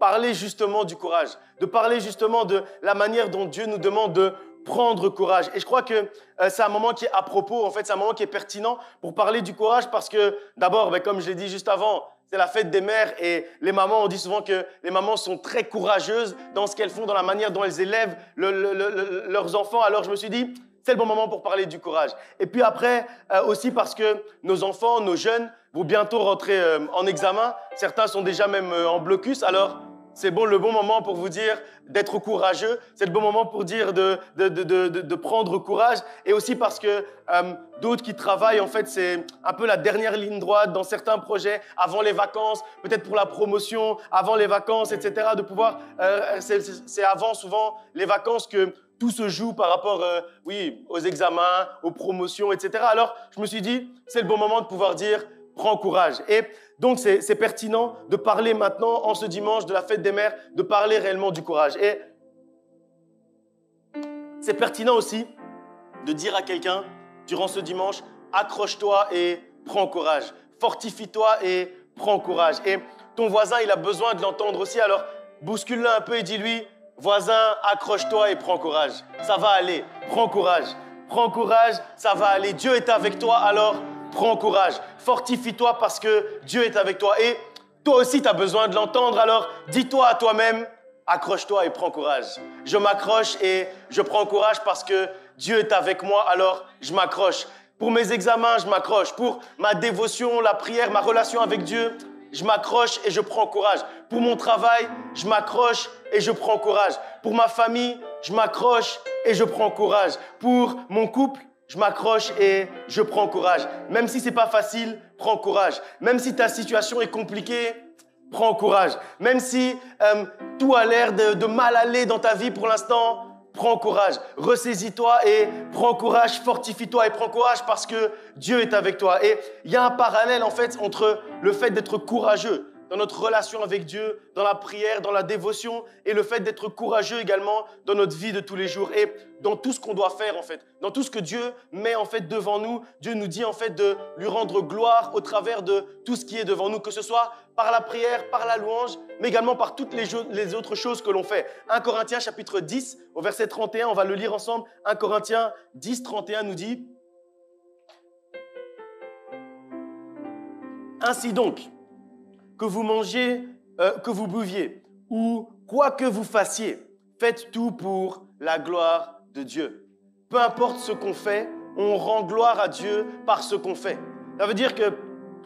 parler justement du courage, de parler justement de la manière dont Dieu nous demande de prendre courage. Et je crois que c'est un moment qui est à propos, en fait, c'est un moment qui est pertinent pour parler du courage parce que d'abord, comme je l'ai dit juste avant, c'est la fête des mères et les mamans, on dit souvent que les mamans sont très courageuses dans ce qu'elles font, dans la manière dont elles élèvent leurs enfants. Alors je me suis dit, c'est le bon moment pour parler du courage. Et puis après, aussi parce que nos enfants, nos jeunes vont bientôt rentrer en examen. Certains sont déjà même en blocus. Alors, c'est le bon moment pour vous dire d'être courageux. C'est le bon moment pour dire de prendre courage. Et aussi parce que d'autres qui travaillent, en fait, c'est un peu la dernière ligne droite dans certains projets, avant les vacances, peut-être pour la promotion, avant les vacances, etc. De pouvoir, c'est avant souvent les vacances que tout se joue par rapport aux examens, aux promotions, etc. Alors, je me suis dit, c'est le bon moment de pouvoir dire prends courage. Et donc, c'est pertinent de parler maintenant, en ce dimanche de la fête des mères, de parler réellement du courage. Et c'est pertinent aussi de dire à quelqu'un, durant ce dimanche, accroche-toi et prends courage. Fortifie-toi et prends courage. Et ton voisin, il a besoin de l'entendre aussi. Alors, bouscule-le un peu et dis-lui, voisin, accroche-toi et prends courage. Ça va aller. Prends courage. Prends courage, ça va aller. Dieu est avec toi, alors prends courage. Fortifie-toi parce que Dieu est avec toi. Et toi aussi, tu as besoin de l'entendre. Alors, dis-toi à toi-même, accroche-toi et prends courage. Je m'accroche et je prends courage parce que Dieu est avec moi, alors je m'accroche. Pour mes examens, je m'accroche. Pour ma dévotion, la prière, ma relation avec Dieu, je m'accroche et je prends courage. Pour mon travail, je m'accroche et je prends courage. Pour ma famille, je m'accroche et je prends courage. Pour mon couple, je m'accroche et je prends courage. Même si c'est pas facile, prends courage. Même si ta situation est compliquée, prends courage. Même si tout a l'air de mal aller dans ta vie pour l'instant, prends courage. Ressaisis-toi et prends courage. Fortifie-toi et prends courage parce que Dieu est avec toi. Et il y a un parallèle en fait entre le fait d'être courageux dans notre relation avec Dieu, dans la prière, dans la dévotion et le fait d'être courageux également dans notre vie de tous les jours et dans tout ce qu'on doit faire en fait, dans tout ce que Dieu met en fait devant nous. Dieu nous dit en fait de lui rendre gloire au travers de tout ce qui est devant nous, que ce soit par la prière, par la louange, mais également par toutes les autres choses que l'on fait. 1 Corinthiens chapitre 10 au verset 31, on va le lire ensemble. 1 Corinthiens 10, 31 nous dit « Ainsi donc, que vous mangiez, que vous buviez, ou quoi que vous fassiez, faites tout pour la gloire de Dieu. » Peu importe ce qu'on fait, on rend gloire à Dieu par ce qu'on fait. Ça veut dire que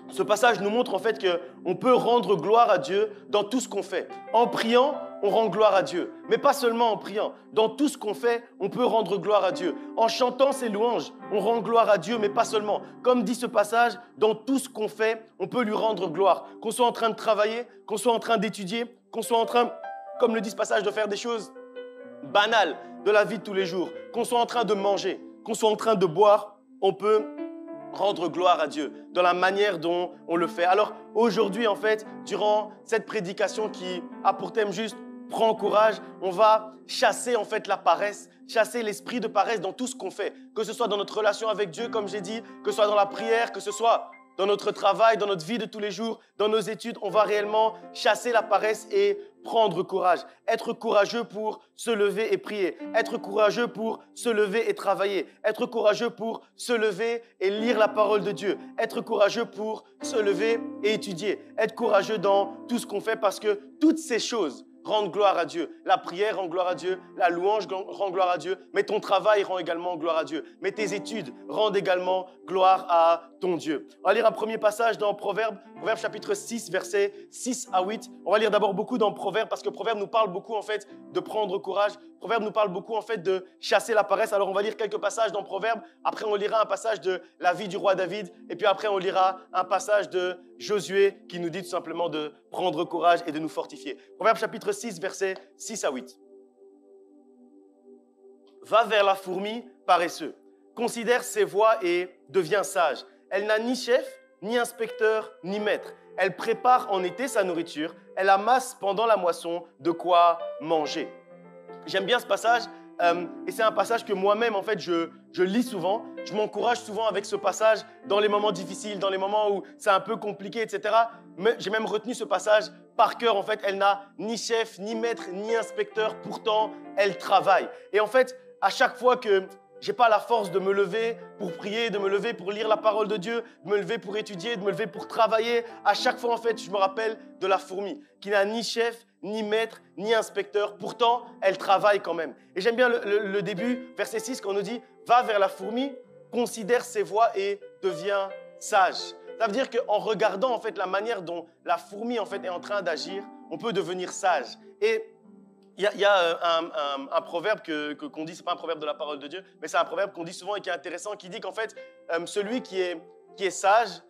ce passage nous montre en fait qu'on peut rendre gloire à Dieu dans tout ce qu'on fait. En priant, on rend gloire à Dieu. Mais pas seulement en priant. Dans tout ce qu'on fait, on peut rendre gloire à Dieu. En chantant ses louanges, on rend gloire à Dieu, mais pas seulement. Comme dit ce passage, dans tout ce qu'on fait, on peut lui rendre gloire. Qu'on soit en train de travailler, qu'on soit en train d'étudier, qu'on soit en train, comme le dit ce passage, de faire des choses banales de la vie de tous les jours, qu'on soit en train de manger, qu'on soit en train de boire, on peut rendre gloire à Dieu dans la manière dont on le fait. Alors aujourd'hui, en fait, durant cette prédication qui a pour thème juste « Prends courage », on va chasser en fait la paresse, chasser l'esprit de paresse dans tout ce qu'on fait, que ce soit dans notre relation avec Dieu, comme j'ai dit, que ce soit dans la prière, que ce soit dans notre travail, dans notre vie de tous les jours, dans nos études. On va réellement chasser la paresse et prendre courage. Être courageux pour se lever et prier. Être courageux pour se lever et travailler. Être courageux pour se lever et lire la parole de Dieu. Être courageux pour se lever et étudier. Être courageux dans tout ce qu'on fait parce que toutes ces choses rendent gloire à Dieu. La prière rend gloire à Dieu. La louange rend gloire à Dieu. Mais ton travail rend également gloire à Dieu. Mais tes études rendent également gloire à ton Dieu. On va lire un premier passage dans Proverbes chapitre 6, versets 6 à 8. On va lire d'abord beaucoup dans Proverbes parce que Proverbes nous parle beaucoup en fait de prendre courage. Proverbes nous parle beaucoup en fait de chasser la paresse. Alors on va lire quelques passages dans Proverbes. Après on lira un passage de la vie du roi David. Et puis après on lira un passage de Josué qui nous dit tout simplement de prendre courage et de nous fortifier. Proverbes chapitre 6, versets 6 à 8. Va vers la fourmi paresseux. Considère ses voies et deviens sage. Elle n'a ni chef, ni inspecteur, ni maître. Elle prépare en été sa nourriture. Elle amasse pendant la moisson de quoi manger. J'aime bien ce passage et c'est un passage que moi-même, en fait, je je lis souvent, je m'encourage souvent avec ce passage dans les moments difficiles, dans les moments où c'est un peu compliqué, etc. Mais j'ai même retenu ce passage par cœur. En fait, elle n'a ni chef, ni maître, ni inspecteur. Pourtant, elle travaille. Et en fait, à chaque fois que j'ai pas la force de me lever pour prier, de me lever pour lire la parole de Dieu, de me lever pour étudier, de me lever pour travailler, à chaque fois, en fait, je me rappelle de la fourmi qui n'a ni chef, ni maître, ni inspecteur. Pourtant, elle travaille quand même. Et j'aime bien le début, verset 6, quand on nous dit « Va vers la fourmi, considère ses voies et deviens sage ». Ça veut dire qu'en regardant en fait, la manière dont la fourmi en fait, est en train d'agir, on peut devenir sage. Et il y a un proverbe qu'on dit, ce n'est pas un proverbe de la parole de Dieu, mais c'est un proverbe qu'on dit souvent et qui est intéressant, qui dit qu'en fait, celui qui est sage,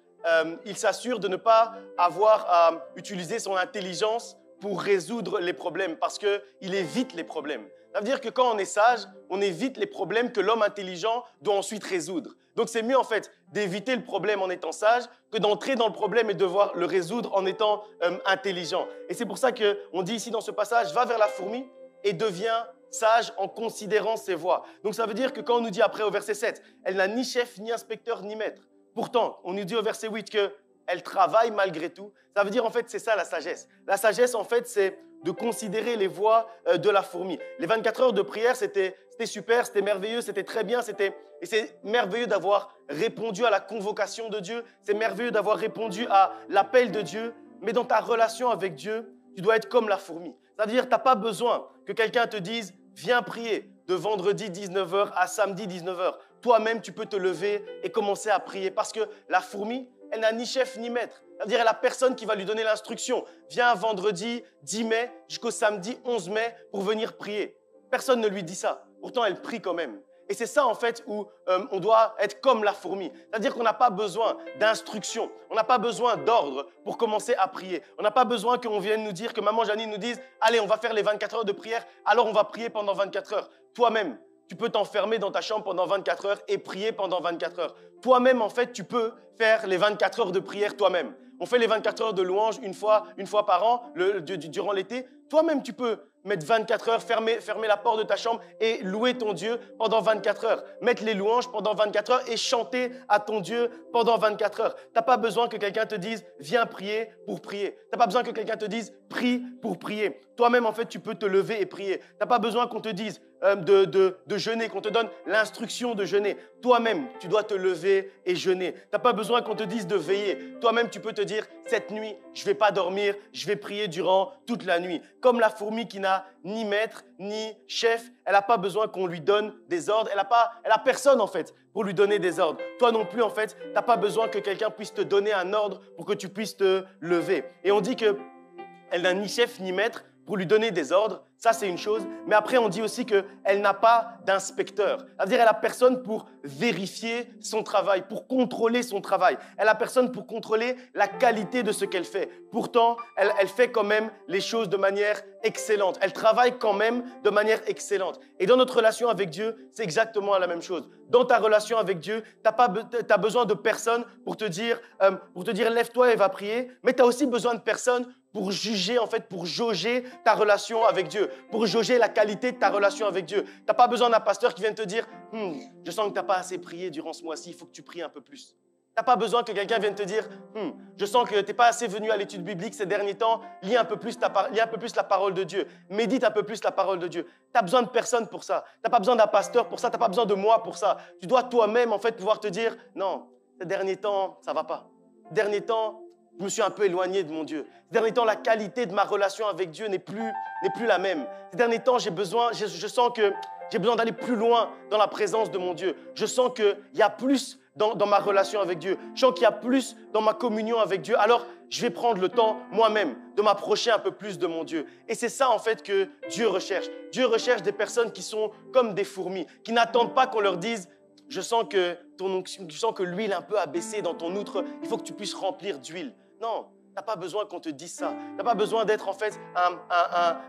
il s'assure de ne pas avoir à utiliser son intelligence pour résoudre les problèmes, parce qu'il évite les problèmes. Ça veut dire que quand on est sage, on évite les problèmes que l'homme intelligent doit ensuite résoudre. Donc c'est mieux en fait d'éviter le problème en étant sage que d'entrer dans le problème et devoir le résoudre en étant intelligent. Et c'est pour ça qu'on dit ici dans ce passage, va vers la fourmi et deviens sage en considérant ses voies. Donc ça veut dire que quand on nous dit après au verset 7, elle n'a ni chef, ni inspecteur, ni maître. Pourtant, on nous dit au verset 8 qu'elle travaille malgré tout. Ça veut dire en fait c'est ça la sagesse. La sagesse en fait c'est de considérer les voies de la fourmi. Les 24 heures de prière, c'était super, c'était merveilleux, c'était très bien. Et c'est merveilleux d'avoir répondu à la convocation de Dieu. C'est merveilleux d'avoir répondu à l'appel de Dieu. Mais dans ta relation avec Dieu, tu dois être comme la fourmi. Ça veut dire que tu n'as pas besoin que quelqu'un te dise « Viens prier » de vendredi 19h à samedi 19h. Toi-même, tu peux te lever et commencer à prier. Parce que la fourmi, elle n'a ni chef ni maître. Ça veut dire qu'elle n'a personne qui va lui donner l'instruction. Viens vendredi 10 mai jusqu'au samedi 11 mai pour venir prier. Personne ne lui dit ça. Pourtant, elle prie quand même. Et c'est ça, en fait, où on doit être comme la fourmi. C'est-à-dire qu'on n'a pas besoin d'instruction. On n'a pas besoin d'ordre pour commencer à prier. On n'a pas besoin qu'on vienne nous dire, que maman Janine nous dise « Allez, on va faire les 24 heures de prière, alors on va prier pendant 24 heures. » Toi-même, tu peux t'enfermer dans ta chambre pendant 24 heures et prier pendant 24 heures. Toi-même, en fait, tu peux faire les 24 heures de prière toi-même. On fait les 24 heures de louange une fois par an durant l'été. Toi-même, tu peux mettre 24 heures, fermer la porte de ta chambre et louer ton Dieu pendant 24 heures. Mettre les louanges pendant 24 heures et chanter à ton Dieu pendant 24 heures. Tu n'as pas besoin que quelqu'un te dise « Viens prier pour prier ». Tu n'as pas besoin que quelqu'un te dise « Prie pour prier ». Toi-même, en fait, tu peux te lever et prier. Tu n'as pas besoin qu'on te dise de jeûner, qu'on te donne l'instruction de jeûner. Toi-même, tu dois te lever et jeûner. Tu n'as pas besoin qu'on te dise de veiller. Toi-même, tu peux te dire « Cette nuit, je ne vais pas dormir, je vais prier durant toute la nuit ». Comme la fourmi qui n'a ni maître, ni chef, elle n'a pas besoin qu'on lui donne des ordres. Elle a personne, en fait, pour lui donner des ordres. Toi non plus, en fait, tu n'as pas besoin que quelqu'un puisse te donner un ordre pour que tu puisses te lever. Et on dit qu'elle n'a ni chef, ni maître pour lui donner des ordres. Ça, c'est une chose. Mais après, on dit aussi qu'elle n'a pas d'inspecteur. C'est-à-dire qu'elle n'a personne pour vérifier son travail, pour contrôler son travail. Elle n'a personne pour contrôler la qualité de ce qu'elle fait. Pourtant, elle fait quand même les choses de manière excellente. Elle travaille quand même de manière excellente. Et dans notre relation avec Dieu, c'est exactement la même chose. Dans ta relation avec Dieu, tu n'as besoin de personne pour te dire lève-toi et va prier. Mais tu as aussi besoin de personne pour juger, en fait, pour jauger ta relation avec Dieu, pour jauger la qualité de ta relation avec Dieu. Tu n'as pas besoin d'un pasteur qui vienne te dire « Je sens que tu n'as pas assez prié durant ce mois-ci, il faut que tu pries un peu plus. » Tu n'as pas besoin que quelqu'un vienne te dire « Je sens que tu n'es pas assez venu à l'étude biblique ces derniers temps, lis un peu plus la parole de Dieu, médite un peu plus la parole de Dieu. » Tu n'as besoin de personne pour ça. Tu n'as pas besoin d'un pasteur pour ça, tu n'as pas besoin de moi pour ça. Tu dois toi-même, en fait, pouvoir te dire « Non, ces derniers temps, ça ne va pas. Ces derniers temps, je me suis un peu éloigné de mon Dieu. Ces derniers temps, la qualité de ma relation avec Dieu n'est plus la même. Ces derniers temps, je sens que j'ai besoin d'aller plus loin dans la présence de mon Dieu. Je sens qu'il y a plus dans ma relation avec Dieu. Je sens qu'il y a plus dans ma communion avec Dieu. Alors, je vais prendre le temps moi-même de m'approcher un peu plus de mon Dieu. Et c'est ça, en fait, que Dieu recherche. Dieu recherche des personnes qui sont comme des fourmis, qui n'attendent pas qu'on leur dise « Je sens que l'huile un peu a baissé dans ton outre, il faut que tu puisses remplir d'huile. » Non, tu n'as pas besoin qu'on te dise ça. Tu n'as pas besoin d'être en fait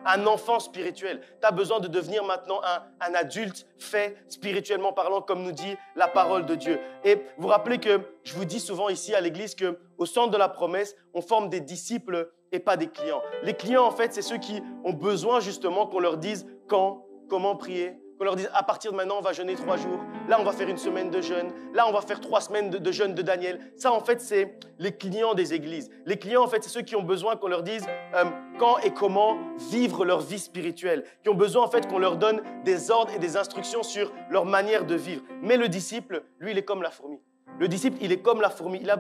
un enfant spirituel. Tu as besoin de devenir maintenant un adulte fait spirituellement parlant, comme nous dit la parole de Dieu. Et vous vous rappelez que je vous dis souvent ici à l'église qu'au centre de la promesse, on forme des disciples et pas des clients. Les clients, en fait, c'est ceux qui ont besoin justement qu'on leur dise quand, comment prier, qu'on leur dise à partir de maintenant, on va jeûner 3 jours. Là, on va faire une semaine de jeûne. Là, on va faire 3 semaines de jeûne de Daniel. Ça, en fait, c'est les clients des églises. Les clients, en fait, c'est ceux qui ont besoin qu'on leur dise quand et comment vivre leur vie spirituelle. Qui ont besoin, en fait, qu'on leur donne des ordres et des instructions sur leur manière de vivre. Mais le disciple, lui, il est comme la fourmi. Le disciple, il est comme la fourmi. Il n'a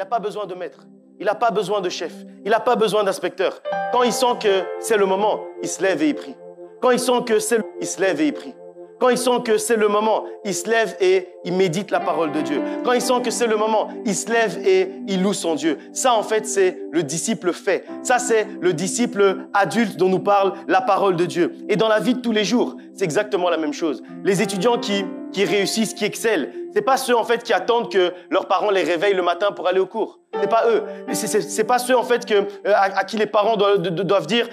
pas besoin de maître. Il n'a pas besoin de chef. Il n'a pas besoin d'inspecteur. Quand il sent que c'est le moment, il se lève et il prie. Quand il sent que il se lève et il prie. Quand il sent que c'est le moment, il se lève et il médite la parole de Dieu. Quand il sent que c'est le moment, il se lève et il loue son Dieu. Ça, en fait, c'est le disciple fait. Ça, c'est le disciple adulte dont nous parle la parole de Dieu. Et dans la vie de tous les jours, c'est exactement la même chose. Les étudiants qui réussissent, qui excellent, c'est pas ceux, en fait, qui attendent que leurs parents les réveillent le matin pour aller au cours. C'est pas eux. C'est pas ceux, en fait, à qui les parents doivent dire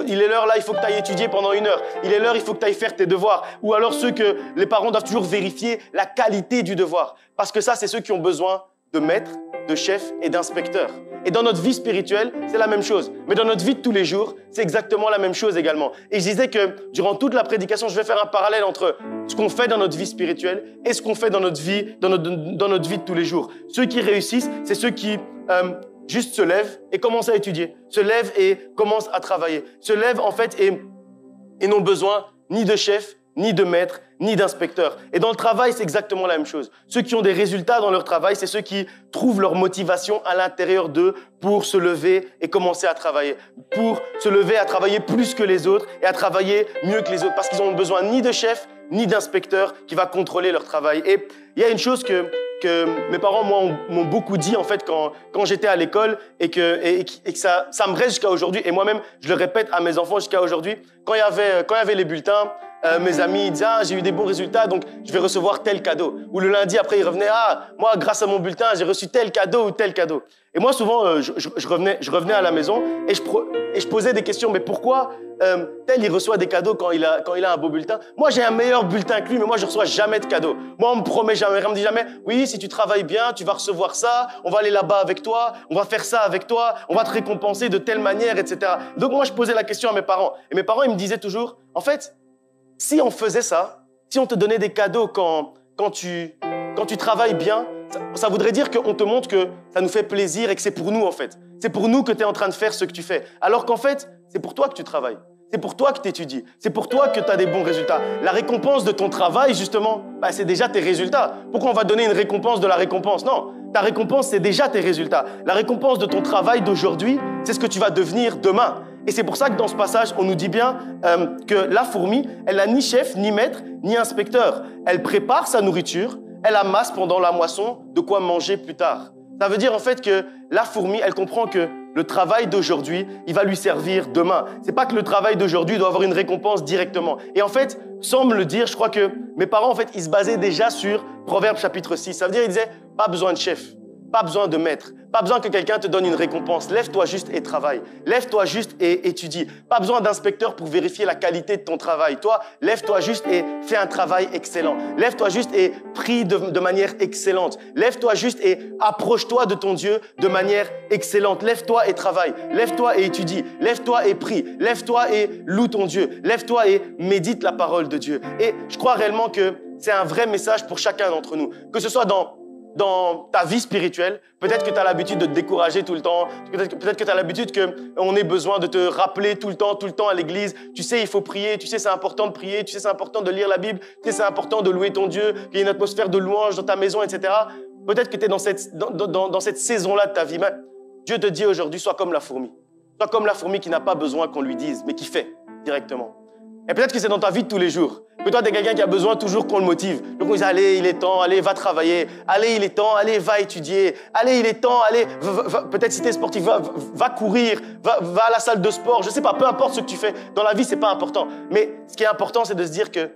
il est l'heure là, il faut que tu ailles étudier pendant 1 heure. Il est l'heure, il faut que tu ailles faire tes devoirs. Ou alors ceux que les parents doivent toujours vérifier la qualité du devoir. Parce que ça, c'est ceux qui ont besoin de maîtres, de chefs et d'inspecteurs. Et dans notre vie spirituelle, c'est la même chose. Mais dans notre vie de tous les jours, c'est exactement la même chose également. Et je disais que durant toute la prédication, je vais faire un parallèle entre ce qu'on fait dans notre vie spirituelle et ce qu'on fait dans notre vie, dans notre vie de tous les jours. Ceux qui réussissent, c'est ceux qui juste se lèvent et commencent à étudier, se lèvent et commencent à travailler, se lèvent en fait et n'ont besoin ni de chef, ni de maître, ni d'inspecteur. Et dans le travail, c'est exactement la même chose. Ceux qui ont des résultats dans leur travail, c'est ceux qui trouvent leur motivation à l'intérieur d'eux pour se lever et commencer à travailler. Pour se lever à travailler plus que les autres et à travailler mieux que les autres. Parce qu'ils n'ont besoin ni de chef, ni d'inspecteur qui va contrôler leur travail. Et il y a une chose que mes parents, moi, m'ont beaucoup dit, en fait, quand j'étais à l'école et que ça me reste jusqu'à aujourd'hui. Et moi-même, je le répète à mes enfants jusqu'à aujourd'hui. Quand il y avait les bulletins, mes amis disaient « Ah, j'ai eu des bons résultats, donc je vais recevoir tel cadeau. » Ou le lundi, après, ils revenaient « Ah, moi, grâce à mon bulletin, j'ai reçu tel cadeau ou tel cadeau. » Et moi, souvent, je revenais à la maison et je posais des questions. Mais pourquoi tel, il reçoit des cadeaux quand il a un beau bulletin? Moi, j'ai un meilleur bulletin que lui, mais moi, je reçois jamais de cadeaux. Moi, on me promet jamais, on me dit jamais « Oui, si tu travailles bien, tu vas recevoir ça, on va aller là-bas avec toi, on va faire ça avec toi, on va te récompenser de telle manière, etc. » Donc, moi, je posais la question à mes parents. Et mes parents, ils me disaient toujours « En fait, si on faisait ça, si on te donnait des cadeaux quand tu travailles bien, ça voudrait dire qu'on te montre que ça nous fait plaisir et que c'est pour nous, en fait. C'est pour nous que tu es en train de faire ce que tu fais. Alors qu'en fait, c'est pour toi que tu travailles. C'est pour toi que tu étudies. C'est pour toi que tu as des bons résultats. La récompense de ton travail, justement, c'est déjà tes résultats. Pourquoi on va donner une récompense de la récompense? Non, ta récompense, c'est déjà tes résultats. La récompense de ton travail d'aujourd'hui, c'est ce que tu vas devenir demain. Et c'est pour ça que dans ce passage, on nous dit bien que la fourmi, elle n'a ni chef, ni maître, ni inspecteur. Elle prépare sa nourriture, elle amasse pendant la moisson de quoi manger plus tard. Ça veut dire en fait que la fourmi, elle comprend que le travail d'aujourd'hui, il va lui servir demain. C'est pas que le travail d'aujourd'hui doit avoir une récompense directement. Et en fait, sans me le dire, je crois que mes parents, en fait, ils se basaient déjà sur Proverbes chapitre 6. Ça veut dire, ils disaient, pas besoin de chef, pas besoin de maître, pas besoin que quelqu'un te donne une récompense. Lève-toi juste et travaille. Lève-toi juste et étudie. Pas besoin d'inspecteur pour vérifier la qualité de ton travail. Toi, lève-toi juste et fais un travail excellent. Lève-toi juste et prie de manière excellente. Lève-toi juste et approche-toi de ton Dieu de manière excellente. Lève-toi et travaille. Lève-toi et étudie. Lève-toi et prie. Lève-toi et loue ton Dieu. Lève-toi et médite la parole de Dieu. Et je crois réellement que c'est un vrai message pour chacun d'entre nous. Que ce soit dans ta vie spirituelle, peut-être que tu as l'habitude de te décourager tout le temps, peut-être que tu as l'habitude qu'on ait besoin de te rappeler tout le temps à l'église. Tu sais, il faut prier, tu sais, c'est important de prier, tu sais, c'est important de lire la Bible, tu sais, c'est important de louer ton Dieu, qu'il y ait une atmosphère de louange dans ta maison, etc. Peut-être que tu es dans cette saison-là de ta vie. Mais Dieu te dit aujourd'hui, sois comme la fourmi. Sois comme la fourmi qui n'a pas besoin qu'on lui dise, mais qui fait directement. Et peut-être que c'est dans ta vie de tous les jours. Que toi, tu es quelqu'un qui a besoin toujours qu'on le motive. Donc on dit, allez, il est temps, allez, va travailler. Allez, il est temps, allez, va étudier. Allez, il est temps, allez, peut-être si tu es sportif, va courir, va à la salle de sport. Je sais pas, peu importe ce que tu fais. Dans la vie, c'est pas important. Mais ce qui est important, c'est de se dire que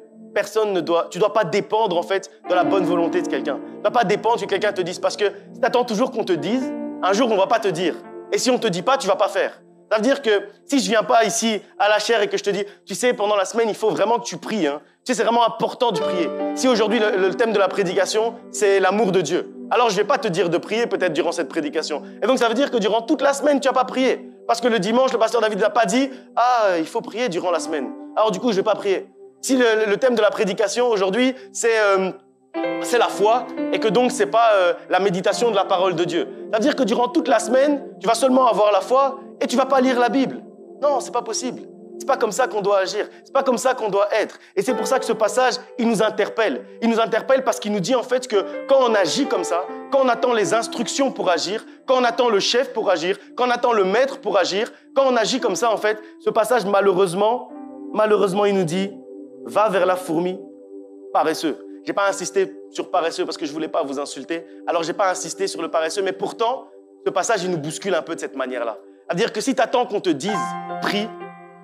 tu dois pas dépendre, en fait, de la bonne volonté de quelqu'un. Tu dois pas dépendre que quelqu'un te dise. Parce que si tu attends toujours qu'on te dise, un jour, on va pas te dire. Et si on te dit pas, tu vas pas faire. Ça veut dire que si je viens pas ici à la chaire et que je te dis, tu sais, pendant la semaine, il faut vraiment que tu pries. Hein. Tu sais, c'est vraiment important de prier. Si aujourd'hui, le thème de la prédication, c'est l'amour de Dieu, alors je vais pas te dire de prier peut-être durant cette prédication. Et donc, ça veut dire que durant toute la semaine, tu vas pas prier. Parce que le dimanche, le pasteur David n'a pas dit, il faut prier durant la semaine. Alors du coup, je vais pas prier. Si le thème de la prédication aujourd'hui, c'est la foi et que donc c'est pas la méditation de la parole de Dieu. Ça veut dire que durant toute la semaine, tu vas seulement avoir la foi et tu vas pas lire la Bible. Non, c'est pas possible. C'est pas comme ça qu'on doit agir. C'est pas comme ça qu'on doit être. Et c'est pour ça que ce passage, il nous interpelle. Il nous interpelle parce qu'il nous dit en fait que quand on agit comme ça, quand on attend les instructions pour agir, quand on attend le chef pour agir, quand on attend le maître pour agir, quand on agit comme ça en fait, ce passage malheureusement, il nous dit « Va vers la fourmi, paresseux ». Je n'ai pas insisté sur paresseux parce que je ne voulais pas vous insulter. Alors, je n'ai pas insisté sur le paresseux. Mais pourtant, ce passage, il nous bouscule un peu de cette manière-là. C'est-à-dire que si tu attends qu'on te dise « prie »,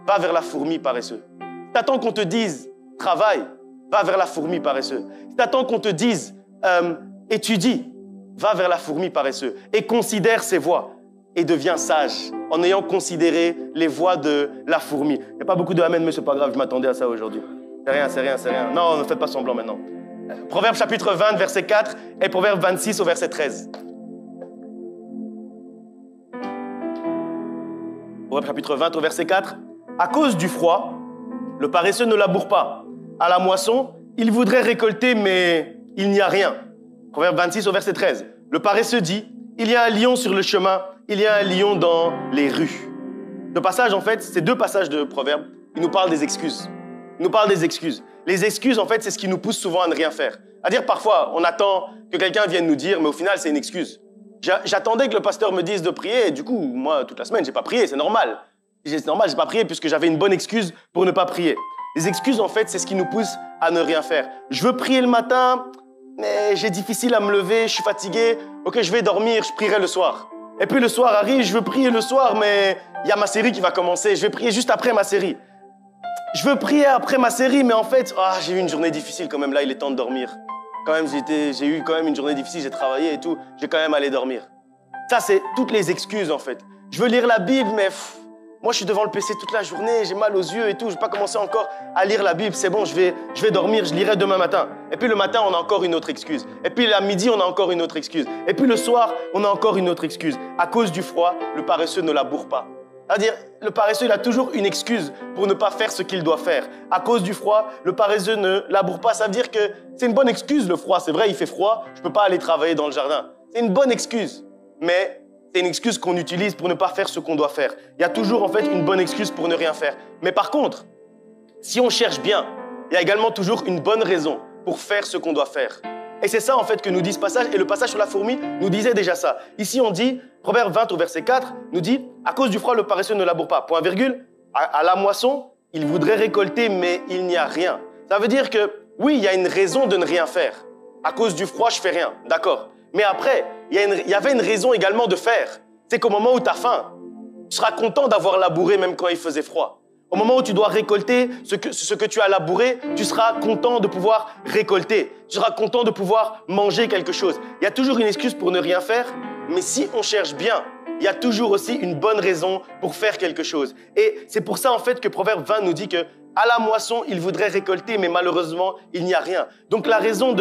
va vers la fourmi paresseux. Si tu attends qu'on te dise « travaille », va vers la fourmi paresseux. Si tu attends qu'on te dise « étudie », va vers la fourmi paresseux. Et considère ses voies et deviens sage en ayant considéré les voies de la fourmi. Il n'y a pas beaucoup de « amen », mais ce n'est pas grave, je m'attendais à ça aujourd'hui. C'est rien. Non, ne faites pas semblant maintenant. Proverbe chapitre 20, verset 4 et Proverbe 26 au verset 13. Proverbe chapitre 20 au verset 4. À cause du froid, le paresseux ne laboure pas. À la moisson, il voudrait récolter, mais il n'y a rien. Proverbe 26 au verset 13. Le paresseux dit, il y a un lion sur le chemin, il y a un lion dans les rues. Ce passage, en fait, ces deux passages de Proverbe, ils nous parlent des excuses. Ils nous parlent des excuses. Les excuses, en fait, c'est ce qui nous pousse souvent à ne rien faire. C'est-à-dire, parfois, on attend que quelqu'un vienne nous dire, mais au final, c'est une excuse. J'attendais que le pasteur me dise de prier, et du coup, moi, toute la semaine, j'ai pas prié, c'est normal. C'est normal, j'ai pas prié puisque j'avais une bonne excuse pour ne pas prier. Les excuses, en fait, c'est ce qui nous pousse à ne rien faire. Je veux prier le matin, mais j'ai difficile à me lever, je suis fatigué. Ok, je vais dormir, je prierai le soir. Et puis le soir arrive, je veux prier le soir, mais il y a ma série qui va commencer. Je vais prier juste après ma série. Je veux prier après ma série, mais en fait, j'ai eu une journée difficile quand même. Là, il est temps de dormir. Quand même, j'ai eu quand même une journée difficile, j'ai travaillé et tout. Je vais quand même aller dormir. Ça, c'est toutes les excuses, en fait. Je veux lire la Bible, mais moi, je suis devant le PC toute la journée, j'ai mal aux yeux et tout. Je vais pas commencer encore à lire la Bible. C'est bon, je vais dormir, je lirai demain matin. Et puis le matin, on a encore une autre excuse. Et puis à midi, on a encore une autre excuse. Et puis le soir, on a encore une autre excuse. À cause du froid, le paresseux ne laboure pas. C'est-à-dire, le paresseux, il a toujours une excuse pour ne pas faire ce qu'il doit faire. À cause du froid, le paresseux ne laboure pas. Ça veut dire que c'est une bonne excuse, le froid. C'est vrai, il fait froid, je ne peux pas aller travailler dans le jardin. C'est une bonne excuse, mais c'est une excuse qu'on utilise pour ne pas faire ce qu'on doit faire. Il y a toujours, en fait, une bonne excuse pour ne rien faire. Mais par contre, si on cherche bien, il y a également toujours une bonne raison pour faire ce qu'on doit faire. Et c'est ça, en fait, que nous dit ce passage. Et le passage sur la fourmi nous disait déjà ça. Ici, on dit, Proverbe 20 au verset 4, nous dit, à cause du froid, le paresseux ne laboure pas. Point virgule, à la moisson, il voudrait récolter, mais il n'y a rien. Ça veut dire que, oui, il y a une raison de ne rien faire. À cause du froid, je fais rien. D'accord. Mais après, il y avait une raison également de faire. C'est qu'au moment où tu as faim, tu seras content d'avoir labouré même quand il faisait froid. Au moment où tu dois récolter ce que tu as labouré, tu seras content de pouvoir récolter. Tu seras content de pouvoir manger quelque chose. Il y a toujours une excuse pour ne rien faire, mais si on cherche bien, il y a toujours aussi une bonne raison pour faire quelque chose. Et c'est pour ça en fait que Proverbe 20 nous dit que à la moisson, il voudrait récolter, mais malheureusement, il n'y a rien. Donc la raison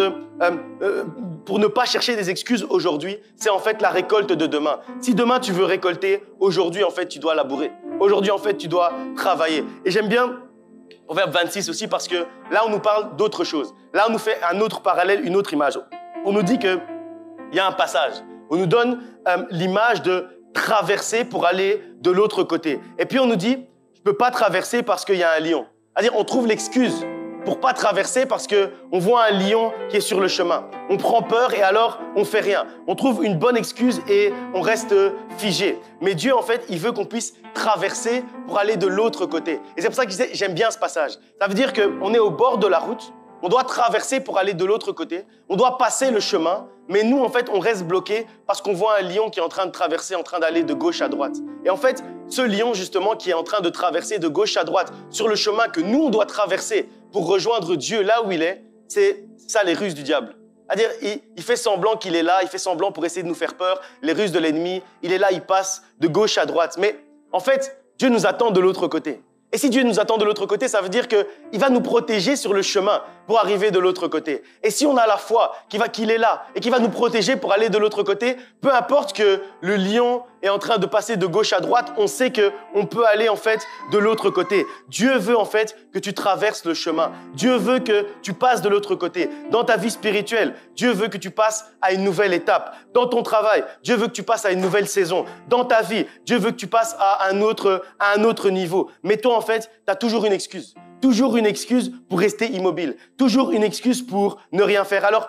pour ne pas chercher des excuses aujourd'hui, c'est en fait la récolte de demain. Si demain tu veux récolter, aujourd'hui en fait tu dois labourer. Aujourd'hui en fait tu dois travailler. Et j'aime bien Proverbe 26 aussi parce que là on nous parle d'autre chose. Là on nous fait un autre parallèle, une autre image. On nous dit qu'il y a un passage. On nous donne l'image de traverser pour aller de l'autre côté. Et puis on nous dit, je ne peux pas traverser parce qu'il y a un lion. C'est-à-dire, on trouve l'excuse pour pas traverser parce qu'on voit un lion qui est sur le chemin. On prend peur et alors on fait rien. On trouve une bonne excuse et on reste figé. Mais Dieu, en fait, il veut qu'on puisse traverser pour aller de l'autre côté. Et c'est pour ça que je disais, j'aime bien ce passage. Ça veut dire qu'on est au bord de la route, on doit traverser pour aller de l'autre côté, on doit passer le chemin, mais nous, en fait, on reste bloqué parce qu'on voit un lion qui est en train de traverser, en train d'aller de gauche à droite. Et en fait, ce lion, justement, qui est en train de traverser de gauche à droite sur le chemin que nous, on doit traverser pour rejoindre Dieu là où il est, c'est ça les ruses du diable. C'est-à-dire, il fait semblant qu'il est là, il fait semblant pour essayer de nous faire peur, les ruses de l'ennemi, il est là, il passe de gauche à droite. Mais en fait, Dieu nous attend de l'autre côté. Et si Dieu nous attend de l'autre côté, ça veut dire qu'il va nous protéger sur le chemin pour arriver de l'autre côté. Et si on a la foi qu'il est là et qu'il va nous protéger pour aller de l'autre côté, peu importe que le lion est en train de passer de gauche à droite, on sait qu'on peut aller en fait de l'autre côté. Dieu veut en fait que tu traverses le chemin. Dieu veut que tu passes de l'autre côté. Dans ta vie spirituelle, Dieu veut que tu passes à une nouvelle étape. Dans ton travail, Dieu veut que tu passes à une nouvelle saison. Dans ta vie, Dieu veut que tu passes à un autre niveau. Mais toi en fait, tu as toujours une excuse. Toujours une excuse pour rester immobile. Toujours une excuse pour ne rien faire. Alors,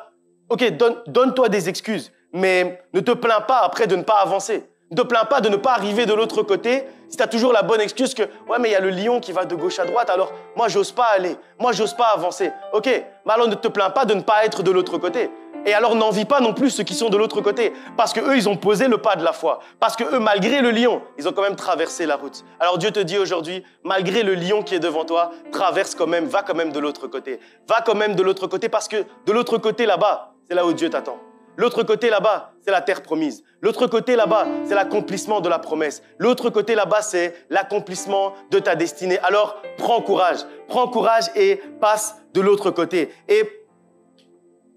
ok, donne-toi des excuses, mais ne te plains pas après de ne pas avancer. Ne te plains pas de ne pas arriver de l'autre côté si tu as toujours la bonne excuse que « Ouais, mais il y a le lion qui va de gauche à droite, alors moi, j'ose pas aller. Moi, j'ose pas avancer. » Ok, mais alors ne te plains pas de ne pas être de l'autre côté. Et alors n'envie pas non plus ceux qui sont de l'autre côté, parce qu'eux, ils ont posé le pas de la foi. Parce qu'eux, malgré le lion, ils ont quand même traversé la route. Alors Dieu te dit aujourd'hui, malgré le lion qui est devant toi, traverse quand même, va quand même de l'autre côté. Va quand même de l'autre côté, parce que de l'autre côté là-bas, c'est là où Dieu t'attend. L'autre côté là-bas, c'est la terre promise. L'autre côté là-bas, c'est l'accomplissement de la promesse. L'autre côté là-bas, c'est l'accomplissement de ta destinée. Alors, prends courage et passe de l'autre côté. Et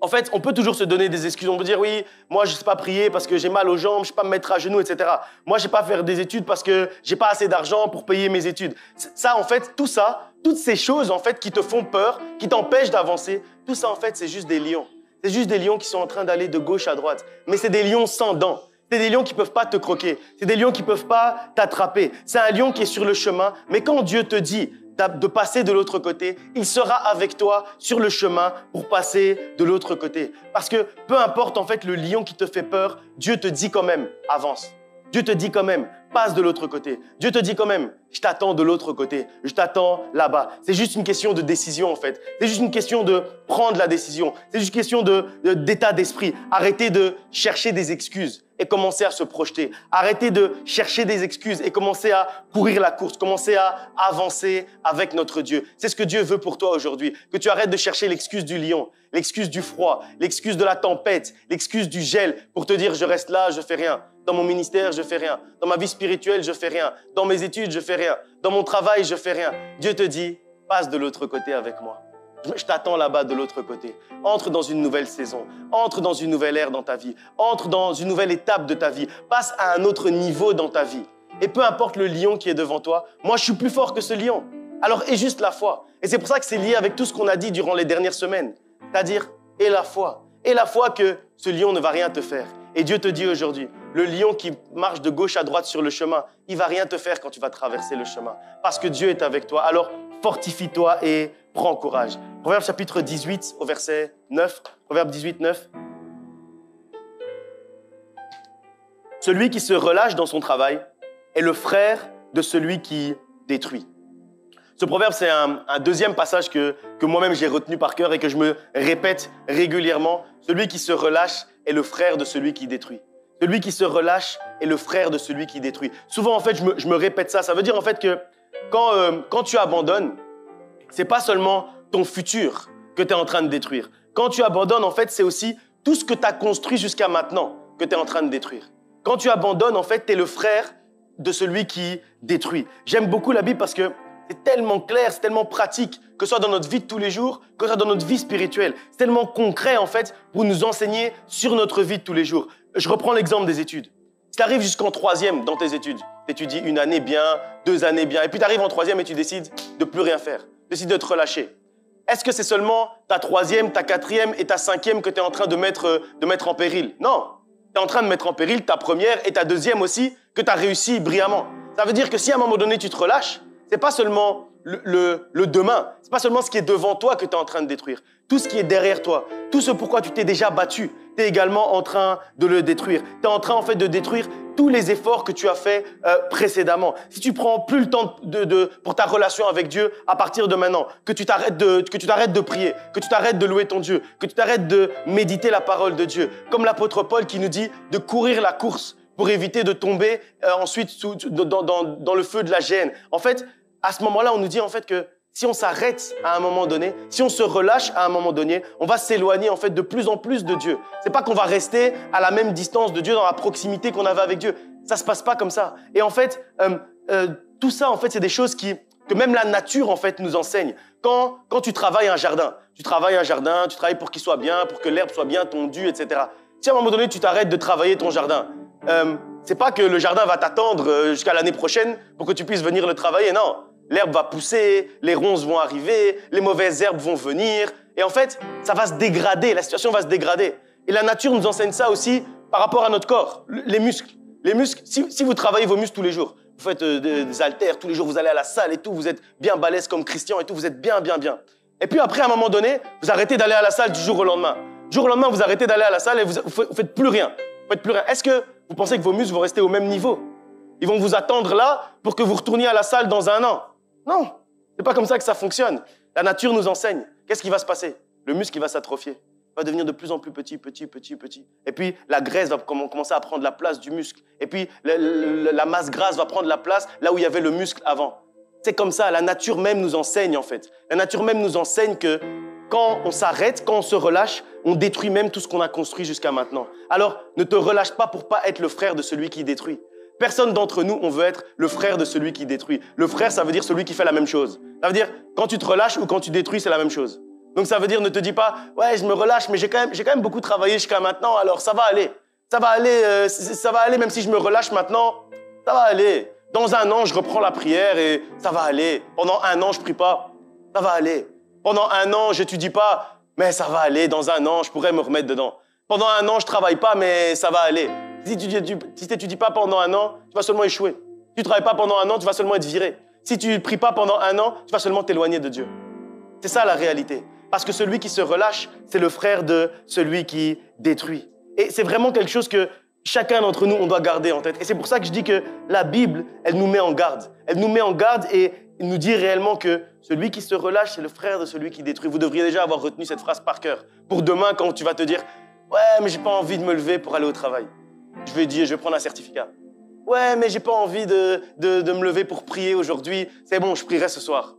en fait, on peut toujours se donner des excuses. On peut dire, oui, moi, je ne sais pas prier parce que j'ai mal aux jambes, je ne sais pas me mettre à genoux, etc. Moi, je ne sais pas faire des études parce que je n'ai pas assez d'argent pour payer mes études. Ça, en fait, tout ça, toutes ces choses, en fait, qui te font peur, qui t'empêchent d'avancer, tout ça, en fait, c'est juste des lions. C'est juste des lions qui sont en train d'aller de gauche à droite. Mais c'est des lions sans dents. C'est des lions qui ne peuvent pas te croquer. C'est des lions qui ne peuvent pas t'attraper. C'est un lion qui est sur le chemin. Mais quand Dieu te dit de passer de l'autre côté, il sera avec toi sur le chemin pour passer de l'autre côté. Parce que peu importe en fait le lion qui te fait peur, Dieu te dit quand même, avance. Dieu te dit quand même, passe de l'autre côté. Dieu te dit quand même, je t'attends de l'autre côté. Je t'attends là-bas. C'est juste une question de décision en fait. C'est juste une question de prendre la décision. C'est juste une question d'état d'esprit. Arrêtez de chercher des excuses et commencer à se projeter. Arrêtez de chercher des excuses et commencer à courir la course. Commencer à avancer avec notre Dieu. C'est ce que Dieu veut pour toi aujourd'hui. Que tu arrêtes de chercher l'excuse du lion, l'excuse du froid, l'excuse de la tempête, l'excuse du gel pour te dire je reste là, je fais rien. Dans mon ministère, je fais rien. Dans ma vie spirituelle, je fais rien. Dans mes études, je fais rien. Dans mon travail, je fais rien. Dieu te dit, passe de l'autre côté avec moi. Je t'attends là-bas de l'autre côté. Entre dans une nouvelle saison. Entre dans une nouvelle ère dans ta vie. Entre dans une nouvelle étape de ta vie. Passe à un autre niveau dans ta vie. Et peu importe le lion qui est devant toi, moi, je suis plus fort que ce lion. Alors, aie juste la foi. Et c'est pour ça que c'est lié avec tout ce qu'on a dit durant les dernières semaines. C'est-à-dire, aie la foi. Aie la foi que ce lion ne va rien te faire. Et Dieu te dit aujourd'hui, le lion qui marche de gauche à droite sur le chemin, il ne va rien te faire quand tu vas traverser le chemin. Parce que Dieu est avec toi. Alors, fortifie-toi et prends courage. Proverbe chapitre 18 au verset 9. Proverbe 18, 9. Celui qui se relâche dans son travail est le frère de celui qui détruit. Ce proverbe, c'est un deuxième passage que moi-même j'ai retenu par cœur et que je me répète régulièrement. Celui qui se relâche est le frère de celui qui détruit. Celui qui se relâche est le frère de celui qui détruit. Souvent, en fait, je me répète ça. Ça veut dire en fait que quand tu abandonnes, c'est pas seulement ton futur que tu es en train de détruire. Quand tu abandonnes, en fait, c'est aussi tout ce que tu as construit jusqu'à maintenant que tu es en train de détruire. Quand tu abandonnes, en fait, tu es le frère de celui qui détruit. J'aime beaucoup la Bible parce que c'est tellement clair, c'est tellement pratique, que ce soit dans notre vie de tous les jours, que ce soit dans notre vie spirituelle. C'est tellement concret, en fait, pour nous enseigner sur notre vie de tous les jours. Je reprends l'exemple des études. Si tu arrives jusqu'en 3e dans tes études, tu étudies 1 année bien, 2 années bien, et puis tu arrives en 3e et tu décides de plus rien faire, tu décides de te relâcher. Est-ce que c'est seulement ta 3e, ta 4e et ta 5e que tu es en train de mettre en péril? Non, tu es en train de mettre en péril ta 1re et ta 2e aussi que tu as réussi brillamment. Ça veut dire que si à un moment donné tu te relâches, c'est pas seulement le demain, c'est pas seulement ce qui est devant toi que tu es en train de détruire. Tout ce qui est derrière toi, tout ce pourquoi tu t'es déjà battu, tu es également en train de le détruire. Tu es en train en fait de détruire tous les efforts que tu as fait précédemment. Si tu prends plus le temps pour ta relation avec Dieu à partir de maintenant, que tu t'arrêtes de prier, que tu t'arrêtes de louer ton Dieu, que tu t'arrêtes de méditer la parole de Dieu, comme l'apôtre Paul qui nous dit de courir la course pour éviter de tomber ensuite dans le feu de la géhenne. En fait, à ce moment-là, on nous dit en fait que si on s'arrête à un moment donné, si on se relâche à un moment donné, on va s'éloigner en fait de plus en plus de Dieu. C'est pas qu'on va rester à la même distance de Dieu, dans la proximité qu'on avait avec Dieu. Ça se passe pas comme ça. Et en fait, tout ça en fait, c'est des choses que même la nature en fait nous enseigne. Quand tu travailles un jardin, tu travailles pour qu'il soit bien, pour que l'herbe soit bien tondue, etc. Si à un moment donné tu t'arrêtes de travailler ton jardin, c'est pas que le jardin va t'attendre jusqu'à l'année prochaine pour que tu puisses venir le travailler. Non, l'herbe va pousser, les ronces vont arriver, les mauvaises herbes vont venir. Et en fait, ça va se dégrader, la situation va se dégrader. Et la nature nous enseigne ça aussi par rapport à notre corps, les muscles. Les muscles, si vous travaillez vos muscles tous les jours, vous faites des haltères tous les jours, vous allez à la salle et tout, vous êtes bien balèze comme Christian et tout, vous êtes bien. Et puis après, à un moment donné, vous arrêtez d'aller à la salle du jour au lendemain. Du jour au lendemain, vous arrêtez d'aller à la salle et vous faites plus rien. Est-ce que vous pensez que vos muscles vont rester au même niveau? Ils vont vous attendre là pour que vous retourniez à la salle dans un an? Non, c'est pas comme ça que ça fonctionne. La nature nous enseigne. Qu'est-ce qui va se passer? Le muscle, il va s'atrophier. Il va devenir de plus en plus petit. Et puis, la graisse va commencer à prendre la place du muscle. Et puis, la masse grasse va prendre la place là où il y avait le muscle avant. C'est comme ça, la nature même nous enseigne en fait. La nature même nous enseigne que quand on s'arrête, quand on se relâche, on détruit même tout ce qu'on a construit jusqu'à maintenant. Alors, ne te relâche pas pour pas être le frère de celui qui détruit. Personne d'entre nous, on veut être le frère de celui qui détruit. Le frère, ça veut dire celui qui fait la même chose. Ça veut dire, quand tu te relâches ou quand tu détruis, c'est la même chose. Donc ça veut dire, ne te dis pas, ouais, je me relâche, mais j'ai quand même beaucoup travaillé jusqu'à maintenant, alors ça va aller. Ça va aller, même si je me relâche maintenant, ça va aller. Dans un an, je reprends la prière et ça va aller. Pendant un an, je prie pas, ça va aller. Pendant un an, j'étudie pas, mais ça va aller. Dans un an, je pourrais me remettre dedans. Pendant un an, je travaille pas, mais ça va aller. Si tu n'étudies pas pendant un an, tu vas seulement échouer. Si tu travailles pas pendant un an, tu vas seulement être viré. Si tu pries pas pendant un an, tu vas seulement t'éloigner de Dieu. C'est ça la réalité. Parce que celui qui se relâche, c'est le frère de celui qui détruit. Et c'est vraiment quelque chose que chacun d'entre nous, on doit garder en tête. Et c'est pour ça que je dis que la Bible, elle nous met en garde. Elle nous met en garde et nous dit réellement que celui qui se relâche, c'est le frère de celui qui détruit. Vous devriez déjà avoir retenu cette phrase par cœur. Pour demain, quand tu vas te dire « Ouais, mais j'ai pas envie de me lever pour aller au travail. » Je vais prendre un certificat. « Ouais, mais j'ai pas envie de me lever pour prier aujourd'hui. C'est bon, je prierai ce soir. »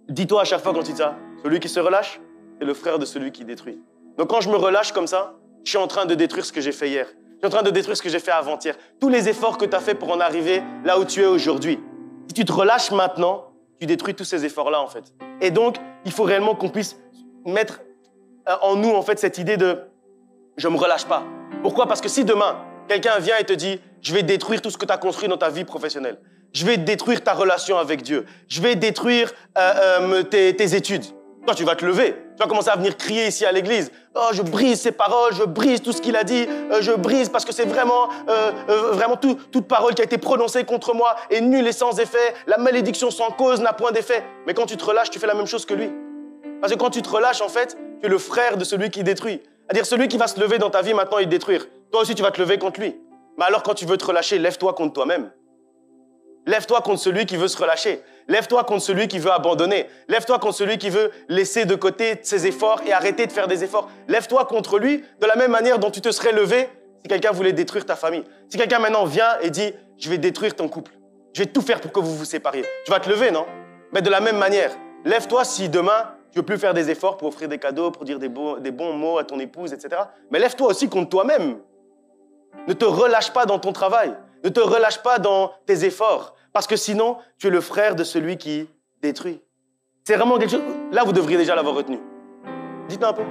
Dis-toi à chaque fois quand tu dis ça, celui qui se relâche, c'est le frère de celui qui détruit. Donc quand je me relâche comme ça, je suis en train de détruire ce que j'ai fait hier. Je suis en train de détruire ce que j'ai fait avant-hier. Tous les efforts que tu as fait pour en arriver là où tu es aujourd'hui. Si tu te relâches maintenant, tu détruis tous ces efforts-là, en fait. Et donc, il faut réellement qu'on puisse mettre en nous, en fait, cette idée de « je ne me relâche pas ». Pourquoi? Parce que si demain, quelqu'un vient et te dit « je vais détruire tout ce que tu as construit dans ta vie professionnelle. Je vais détruire ta relation avec Dieu. Je vais détruire tes études. » Toi, tu vas te lever. Tu vas commencer à venir crier ici à l'église. « Oh, je brise ses paroles, je brise tout ce qu'il a dit. Je brise parce que c'est vraiment toute parole qui a été prononcée contre moi est nulle et sans effet. La malédiction sans cause n'a point d'effet. » Mais quand tu te relâches, tu fais la même chose que lui. Parce que quand tu te relâches, en fait, tu es le frère de celui qui détruit. C'est-à-dire celui qui va se lever dans ta vie maintenant et te détruire. Toi aussi, tu vas te lever contre lui. Mais alors, quand tu veux te relâcher, lève-toi contre toi-même. Lève-toi contre celui qui veut se relâcher. Lève-toi contre celui qui veut abandonner. Lève-toi contre celui qui veut laisser de côté ses efforts et arrêter de faire des efforts. Lève-toi contre lui de la même manière dont tu te serais levé si quelqu'un voulait détruire ta famille. Si quelqu'un maintenant vient et dit « je vais détruire ton couple. Je vais tout faire pour que vous vous sépariez. » Tu vas te lever, non? Mais de la même manière, lève-toi si demain, tu veux plus faire des efforts pour offrir des cadeaux, pour dire des bons mots à ton épouse, etc. Mais lève-toi aussi contre toi-même. Ne te relâche pas dans ton travail. Ne te relâche pas dans tes efforts. Parce que sinon, tu es le frère de celui qui détruit. C'est vraiment quelque chose... Là, vous devriez déjà l'avoir retenu. Dites-moi un peu.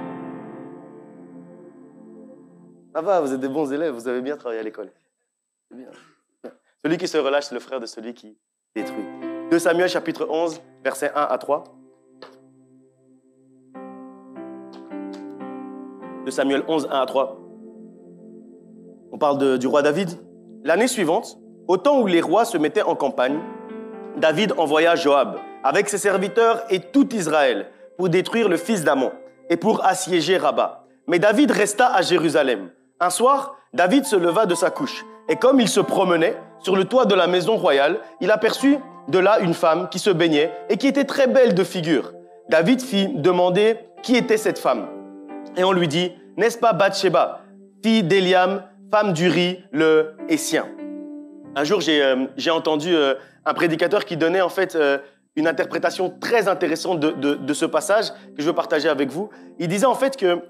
Ça va, vous êtes des bons élèves, vous avez bien travaillé à l'école. C'est bien. Celui qui se relâche, c'est le frère de celui qui détruit. 2 Samuel, chapitre 11, versets 1 à 3. 2 Samuel 11, 1 à 3. On parle du roi David. L'année suivante, au temps où les rois se mettaient en campagne, David envoya Joab avec ses serviteurs et tout Israël pour détruire le fils d'Amon et pour assiéger Rabat. Mais David resta à Jérusalem. Un soir, David se leva de sa couche et comme il se promenait sur le toit de la maison royale, il aperçut de là une femme qui se baignait et qui était très belle de figure. David fit demander qui était cette femme. Et on lui dit, n'est-ce pas Bathsheba, fille d'Eliam, femme d'Uri le Hétien. Un jour, j'ai entendu un prédicateur qui donnait en fait une interprétation très intéressante de ce passage que je veux partager avec vous. Il disait en fait que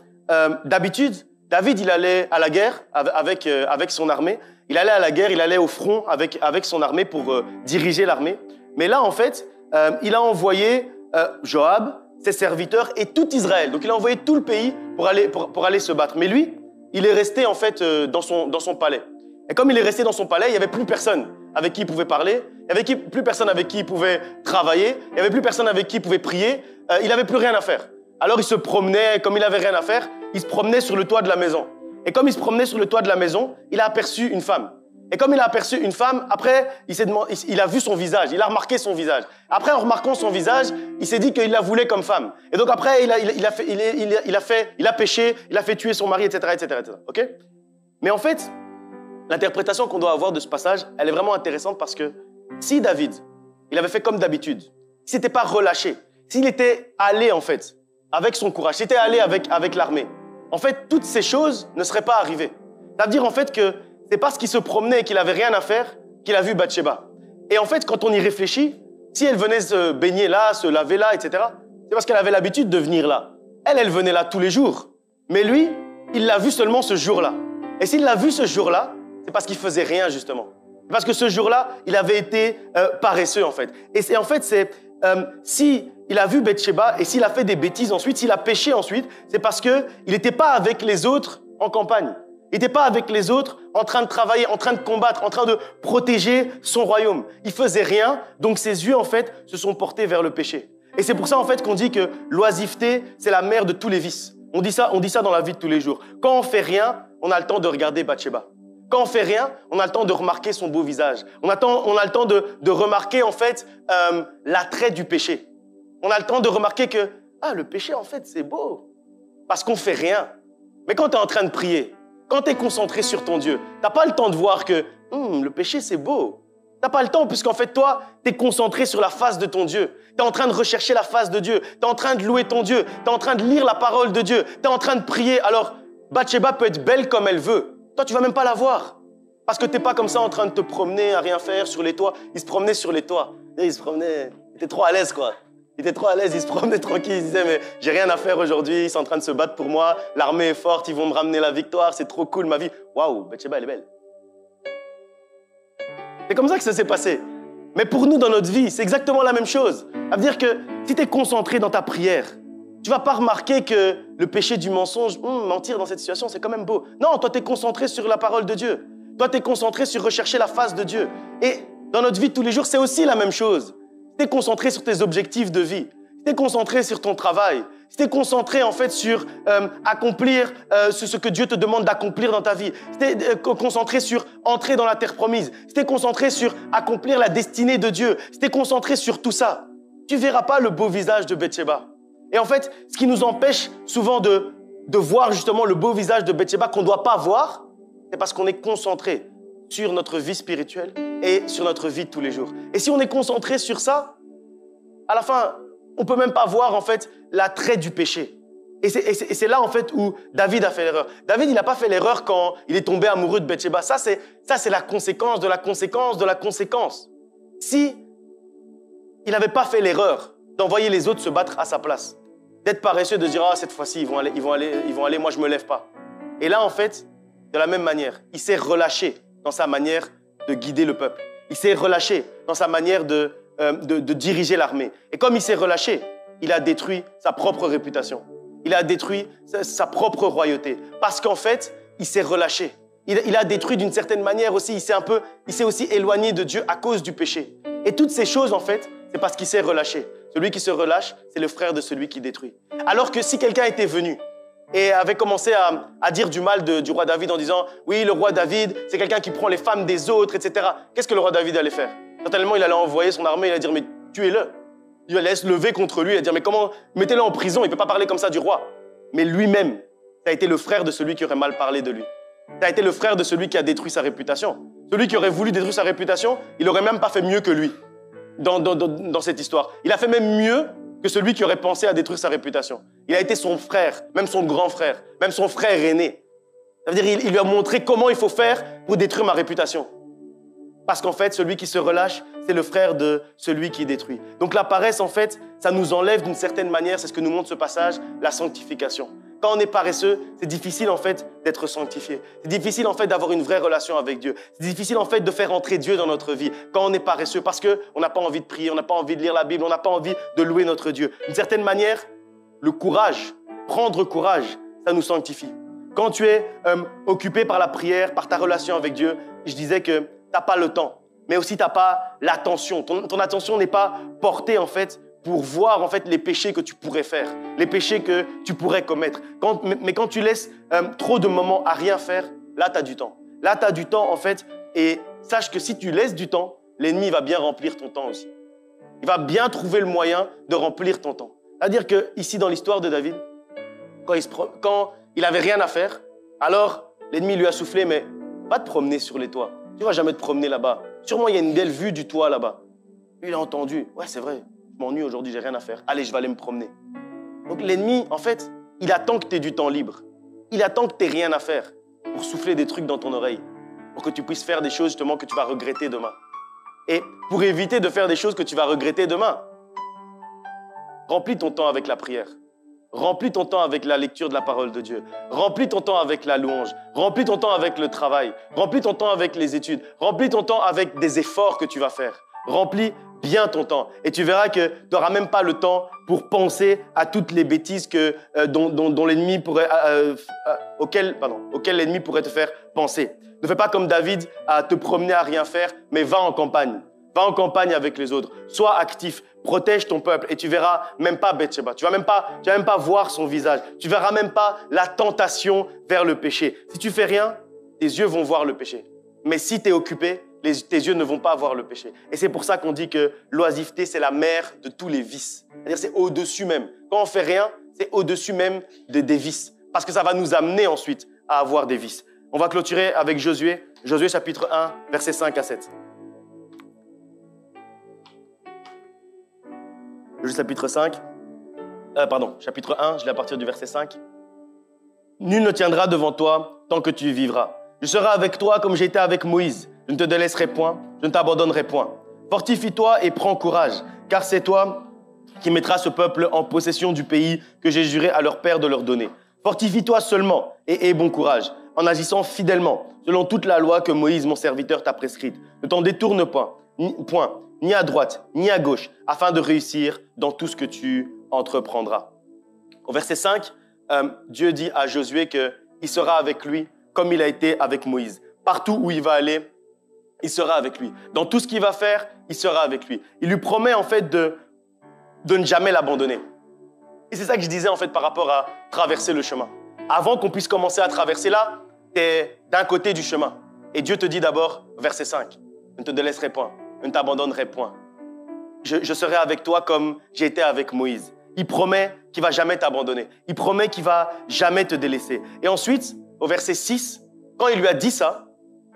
d'habitude, David, il allait à la guerre avec son armée. Il allait à la guerre, il allait au front avec son armée pour diriger l'armée. Mais là, en fait, il a envoyé Joab, ses serviteurs et tout Israël. Donc, il a envoyé tout le pays pour aller se battre. Mais lui, il est resté en fait dans son palais. Et comme il est resté dans son palais, il n'y avait plus personne avec qui il pouvait parler, il n'y avait plus personne avec qui il pouvait travailler, il n'y avait plus personne avec qui il pouvait prier, il n'avait plus rien à faire. Alors il se promenait, comme il n'avait rien à faire, il se promenait sur le toit de la maison. Et comme il se promenait sur le toit de la maison, il a aperçu une femme. Et comme il a aperçu une femme, après, il a vu son visage, il a remarqué son visage. Après, en remarquant son visage, il s'est dit qu'il la voulait comme femme. Et donc après, il a péché, il a fait tuer son mari, etc., etc., etc. Ok? Mais en fait, l'interprétation qu'on doit avoir de ce passage, elle est vraiment intéressante parce que si David, il avait fait comme d'habitude, s'il n'était pas relâché, s'il était allé en fait avec son courage, s'il était allé avec l'armée, en fait, toutes ces choses ne seraient pas arrivées. Ça veut dire en fait que c'est parce qu'il se promenait et qu'il n'avait rien à faire qu'il a vu Bathsheba. Et en fait, quand on y réfléchit, si elle venait se baigner là, se laver là, etc., c'est parce qu'elle avait l'habitude de venir là. Elle venait là tous les jours. Mais lui, il l'a vu seulement ce jour-là. Et s'il l'a vu ce jour-là, c'est parce qu'il faisait rien, justement. Parce que ce jour-là, il avait été paresseux, en fait. Et en fait, si il a vu Bathsheba et s'il a fait des bêtises ensuite, s'il a péché ensuite, c'est parce qu'il n'était pas avec les autres en campagne. Il n'était pas avec les autres en train de travailler, en train de combattre, en train de protéger son royaume. Il faisait rien, donc ses yeux, en fait, se sont portés vers le péché. Et c'est pour ça, en fait, qu'on dit que l'oisiveté, c'est la mère de tous les vices. On dit ça dans la vie de tous les jours. Quand on fait rien, on a le temps de regarder Bathsheba. Quand on fait rien, on a le temps de remarquer son beau visage. On a le temps de remarquer, en fait, l'attrait du péché. On a le temps de remarquer que, le péché, en fait, c'est beau. Parce qu'on fait rien. Mais quand tu es en train de prier, quand tu es concentré sur ton Dieu, tu n'as pas le temps de voir que le péché, c'est beau. Tu n'as pas le temps, puisqu'en fait, toi, tu es concentré sur la face de ton Dieu. Tu es en train de rechercher la face de Dieu. Tu es en train de louer ton Dieu. Tu es en train de lire la parole de Dieu. Tu es en train de prier. Alors, Bathsheba peut être belle comme elle veut. Toi, tu ne vas même pas la voir. Parce que tu n'es pas comme ça en train de te promener à rien faire sur les toits. Il se promenait sur les toits. Il était trop à l'aise, quoi. Il était trop à l'aise, il se promenait tranquille, il se disait « mais j'ai rien à faire aujourd'hui, ils sont en train de se battre pour moi, l'armée est forte, ils vont me ramener la victoire, c'est trop cool ma vie. » Waouh, Bathsheba, elle est belle. C'est comme ça que ça s'est passé. Mais pour nous, dans notre vie, c'est exactement la même chose. Ça veut dire que si tu es concentré dans ta prière, tu ne vas pas remarquer que le péché du mensonge, mentir dans cette situation, c'est quand même beau. Non, toi, tu es concentré sur la parole de Dieu. Toi, tu es concentré sur rechercher la face de Dieu. Et dans notre vie de tous les jours, c'est aussi la même chose. Si tu es concentré sur tes objectifs de vie, si tu es concentré sur ton travail, si tu es concentré en fait sur accomplir ce que Dieu te demande d'accomplir dans ta vie, si tu es concentré sur entrer dans la terre promise, si tu es concentré sur accomplir la destinée de Dieu, si tu es concentré sur tout ça, tu ne verras pas le beau visage de Bathsheba. Et en fait, ce qui nous empêche souvent de voir justement le beau visage de Bathsheba qu'on ne doit pas voir, c'est parce qu'on est concentré sur notre vie spirituelle et sur notre vie de tous les jours. Et si on est concentré sur ça, à la fin, on ne peut même pas voir en fait l'attrait du péché. Et c'est là en fait où David a fait l'erreur. David, il n'a pas fait l'erreur quand il est tombé amoureux de Bathsheba. Ça, c'est la conséquence de la conséquence de la conséquence. Si il n'avait pas fait l'erreur d'envoyer les autres se battre à sa place, d'être paresseux, de dire « cette fois-ci, ils vont aller, moi je ne me lève pas ». Et là, en fait, de la même manière, il s'est relâché dans sa manière de guider le peuple. Il s'est relâché dans sa manière de diriger l'armée. Et comme il s'est relâché, il a détruit sa propre réputation. Il a détruit sa propre royauté. Parce qu'en fait, il s'est relâché. Il a détruit d'une certaine manière aussi, il s'est aussi éloigné de Dieu à cause du péché. Et toutes ces choses, en fait, c'est parce qu'il s'est relâché. Celui qui se relâche, c'est le frère de celui qui détruit. Alors que si quelqu'un était venu et avait commencé à dire du mal du roi David en disant « oui, le roi David, c'est quelqu'un qui prend les femmes des autres, etc. » Qu'est-ce que le roi David allait faire? Certainement, il allait envoyer son armée, il allait dire « mais tuez-le ». Il allait se lever contre lui et dire « mais comment, mettez-le en prison, il ne peut pas parler comme ça du roi. » Mais lui-même, ça a été le frère de celui qui aurait mal parlé de lui. Ça a été le frère de celui qui a détruit sa réputation. Celui qui aurait voulu détruire sa réputation, il n'aurait même pas fait mieux que lui dans cette histoire. Il a fait même mieux que celui qui aurait pensé à détruire sa réputation. Il a été son frère, même son grand frère, même son frère aîné. Ça veut dire qu'il lui a montré comment il faut faire pour détruire ma réputation. Parce qu'en fait, celui qui se relâche, c'est le frère de celui qui détruit. Donc la paresse, en fait, ça nous enlève d'une certaine manière, c'est ce que nous montre ce passage, la sanctification. Quand on est paresseux, c'est difficile en fait d'être sanctifié. C'est difficile en fait d'avoir une vraie relation avec Dieu. C'est difficile en fait de faire entrer Dieu dans notre vie quand on est paresseux parce qu'on n'a pas envie de prier, on n'a pas envie de lire la Bible, on n'a pas envie de louer notre Dieu. D'une certaine manière, le courage, prendre courage, ça nous sanctifie. quand tu es occupé par la prière, par ta relation avec Dieu, je disais que tu n'as pas le temps, mais aussi tu n'as pas l'attention. Ton attention n'est pas portée en fait pour voir en fait les péchés que tu pourrais faire, les péchés que tu pourrais commettre. Mais quand tu laisses trop de moments à rien faire, là tu as du temps. Là tu as du temps en fait, et sache que si tu laisses du temps, l'ennemi va bien remplir ton temps aussi. Il va bien trouver le moyen de remplir ton temps. C'est-à-dire qu'ici, dans l'histoire de David, quand il n'avait rien à faire, alors l'ennemi lui a soufflé, mais va te promener sur les toits. Tu ne vas jamais te promener là-bas. Sûrement, il y a une belle vue du toit là-bas. Lui, il a entendu. Ouais, c'est vrai, je m'ennuie aujourd'hui, j'ai rien à faire. Allez, je vais aller me promener. Donc l'ennemi, en fait, il attend que tu aies du temps libre. Il attend que tu n'aies rien à faire pour souffler des trucs dans ton oreille, pour que tu puisses faire des choses justement que tu vas regretter demain. Et pour éviter de faire des choses que tu vas regretter demain, remplis ton temps avec la prière. Remplis ton temps avec la lecture de la parole de Dieu. Remplis ton temps avec la louange. Remplis ton temps avec le travail. Remplis ton temps avec les études. Remplis ton temps avec des efforts que tu vas faire. Remplis bien ton temps. Et tu verras que tu n'auras même pas le temps pour penser à toutes les bêtises dont l'ennemi pourrait, auxquelles l'ennemi pourrait te faire penser. Ne fais pas comme David à te promener à rien faire, mais va en campagne. Va en campagne avec les autres. Sois actif. Protège ton peuple et tu verras même pas Bathsheba. Tu vas même pas voir son visage. Tu verras même pas la tentation vers le péché. Si tu fais rien, tes yeux vont voir le péché. Mais si tu es occupé, tes yeux ne vont pas voir le péché. Et c'est pour ça qu'on dit que l'oisiveté, c'est la mère de tous les vices. C'est-à-dire c'est au-dessus même. Quand on fait rien, c'est au-dessus même des vices. Parce que ça va nous amener ensuite à avoir des vices. On va clôturer avec Josué. Josué chapitre 1, versets 5 à 7. Josué chapitre 1, je l'ai à partir du verset 5. Nul ne tiendra devant toi tant que tu vivras. Je serai avec toi comme j'étais avec Moïse. Je ne te délaisserai point, je ne t'abandonnerai point. Fortifie-toi et prends courage, car c'est toi qui mettras ce peuple en possession du pays que j'ai juré à leur père de leur donner. Fortifie-toi seulement et aie bon courage, en agissant fidèlement, selon toute la loi que Moïse, mon serviteur, t'a prescrite. Ne t'en détourne point, ni à droite, ni à gauche, afin de réussir dans tout ce que tu entreprendras. Au verset 5, Dieu dit à Josué qu'il sera avec lui comme il a été avec Moïse. Partout où il va aller, il sera avec lui. Dans tout ce qu'il va faire, il sera avec lui. Il lui promet en fait de ne jamais l'abandonner. Et c'est ça que je disais en fait par rapport à traverser le chemin. Avant qu'on puisse commencer à traverser là, tu es d'un côté du chemin. Et Dieu te dit d'abord, verset 5, « Ne te délaisserai point, ne t'abandonnerai point. Je serai avec toi comme j'ai été avec Moïse. » Il promet qu'il ne va jamais t'abandonner. Il promet qu'il ne va jamais te délaisser. Et ensuite, au verset 6, quand il lui a dit ça,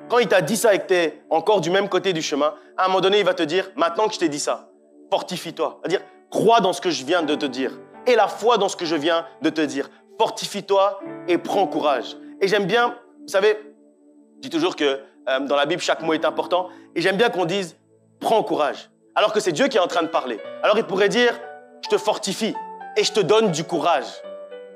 quand il t'a dit ça et que tu es encore du même côté du chemin, à un moment donné, il va te dire, maintenant que je t'ai dit ça, fortifie-toi. C'est-à-dire, crois dans ce que je viens de te dire. Aie la foi dans ce que je viens de te dire. Fortifie-toi et prends courage. Et j'aime bien, vous savez, je dis toujours que dans la Bible, chaque mot est important. Et j'aime bien qu'on dise, prends courage. Alors que c'est Dieu qui est en train de parler. Alors il pourrait dire, je te fortifie et je te donne du courage.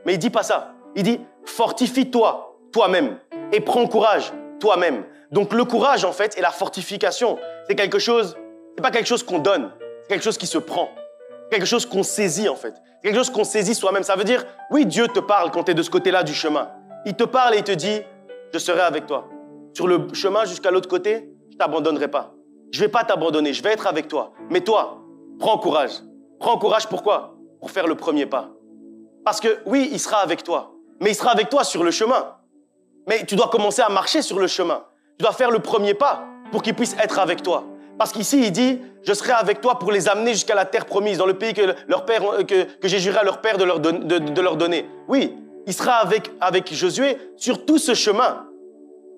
Mais il ne dit pas ça. Il dit, fortifie-toi, toi-même, et prends courage, toi-même. Donc le courage, en fait, et la fortification, c'est pas quelque chose qu'on donne, c'est quelque chose qui se prend. C'est quelque chose qu'on saisit, en fait. C'est quelque chose qu'on saisit soi-même. Ça veut dire, oui, Dieu te parle quand tu es de ce côté-là du chemin. Il te parle et il te dit, je serai avec toi. Sur le chemin jusqu'à l'autre côté, je ne t'abandonnerai pas. Je ne vais pas t'abandonner, je vais être avec toi. Mais toi, prends courage. Prends courage, pourquoi ? Pour faire le premier pas. Parce que oui, il sera avec toi. Mais il sera avec toi sur le chemin. Mais tu dois commencer à marcher sur le chemin. Tu dois faire le premier pas pour qu'il puisse être avec toi. Parce qu'ici, il dit, je serai avec toi pour les amener jusqu'à la terre promise, dans le pays que j'ai juré à leur père de leur donner. Oui, il sera avec Josué sur tout ce chemin.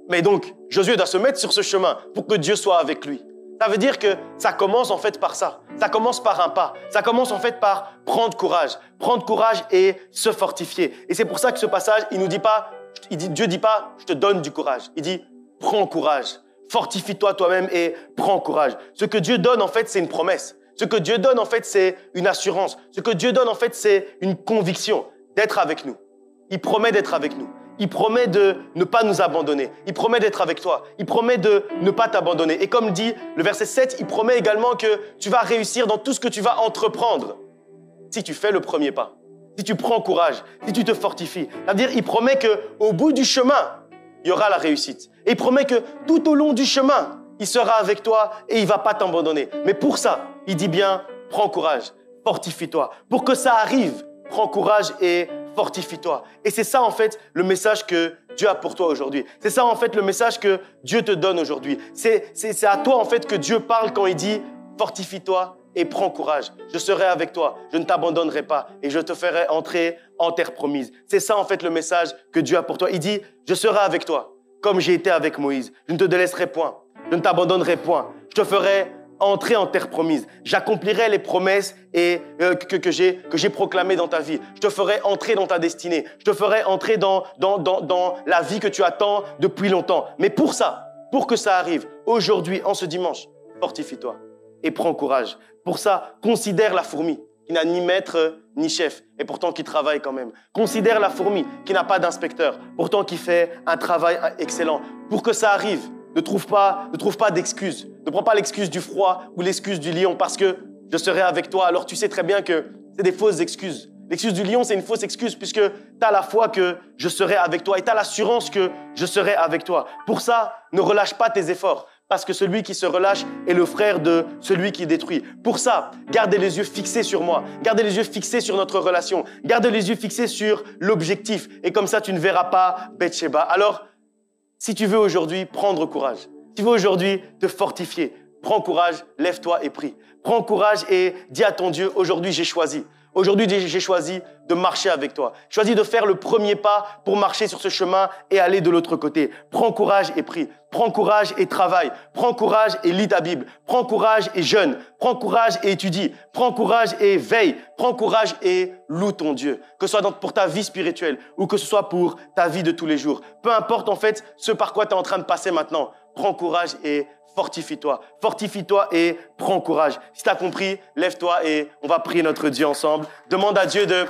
Mais donc, Josué doit se mettre sur ce chemin pour que Dieu soit avec lui. Ça veut dire que ça commence en fait par ça. Ça commence par un pas. Ça commence en fait par prendre courage. Prendre courage et se fortifier. Et c'est pour ça que ce passage, Dieu dit pas, je te donne du courage. Il dit, prends courage. Fortifie-toi toi-même et prends courage. Ce que Dieu donne, en fait, c'est une promesse. Ce que Dieu donne, en fait, c'est une assurance. Ce que Dieu donne, en fait, c'est une conviction d'être avec nous. Il promet d'être avec nous. Il promet de ne pas nous abandonner. Il promet d'être avec toi. Il promet de ne pas t'abandonner. Et comme dit le verset 7, il promet également que tu vas réussir dans tout ce que tu vas entreprendre si tu fais le premier pas. si tu prends courage, si tu te fortifies. C'est-à-dire, il promet qu'au bout du chemin, il y aura la réussite. Et il promet que tout au long du chemin, il sera avec toi et il ne va pas t'abandonner. Mais pour ça, il dit bien, prends courage, fortifie-toi. Pour que ça arrive, prends courage et fortifie-toi. Et c'est ça, en fait, le message que Dieu a pour toi aujourd'hui. C'est ça, en fait, le message que Dieu te donne aujourd'hui. C'est à toi, en fait, que Dieu parle quand il dit « Fortifie-toi et prends courage. Je serai avec toi. Je ne t'abandonnerai pas et je te ferai entrer en terre promise. » C'est ça, en fait, le message que Dieu a pour toi. Il dit « Je serai avec toi, comme j'ai été avec Moïse. Je ne te délaisserai point. Je ne t'abandonnerai point. Je te ferai entrer en terre promise. J'accomplirai les promesses que j'ai proclamées dans ta vie. Je te ferai entrer dans ta destinée. Je te ferai entrer dans la vie que tu attends depuis longtemps. Mais pour ça, pour que ça arrive, aujourd'hui, en ce dimanche, fortifie-toi et prends courage. Pour ça, considère la fourmi qui n'a ni maître ni chef et pourtant qui travaille quand même. Considère la fourmi qui n'a pas d'inspecteur, pourtant qui fait un travail excellent. Pour que ça arrive, ne trouve pas d'excuses. Ne prends pas l'excuse du froid ou l'excuse du lion parce que je serai avec toi. Alors tu sais très bien que c'est des fausses excuses. L'excuse du lion, c'est une fausse excuse puisque tu as la foi que je serai avec toi et tu as l'assurance que je serai avec toi. Pour ça, ne relâche pas tes efforts parce que celui qui se relâche est le frère de celui qui détruit. Pour ça, gardez les yeux fixés sur moi. Gardez les yeux fixés sur notre relation. Gardez les yeux fixés sur l'objectif et comme ça, tu ne verras pas Bathsheba. Alors, si tu veux aujourd'hui prendre courage, si tu veux aujourd'hui te fortifier, prends courage, lève-toi et prie. Prends courage et dis à ton Dieu, aujourd'hui j'ai choisi. Aujourd'hui, j'ai choisi de marcher avec toi. J'ai choisi de faire le premier pas pour marcher sur ce chemin et aller de l'autre côté. Prends courage et prie. Prends courage et travaille. Prends courage et lis ta Bible. Prends courage et jeûne. Prends courage et étudie. Prends courage et veille. Prends courage et loue ton Dieu. Que ce soit pour ta vie spirituelle ou que ce soit pour ta vie de tous les jours. Peu importe en fait ce par quoi tu es en train de passer maintenant. Prends courage et fortifie-toi. Fortifie-toi et prends courage. Si tu as compris, lève-toi et on va prier notre Dieu ensemble. Demande à Dieu de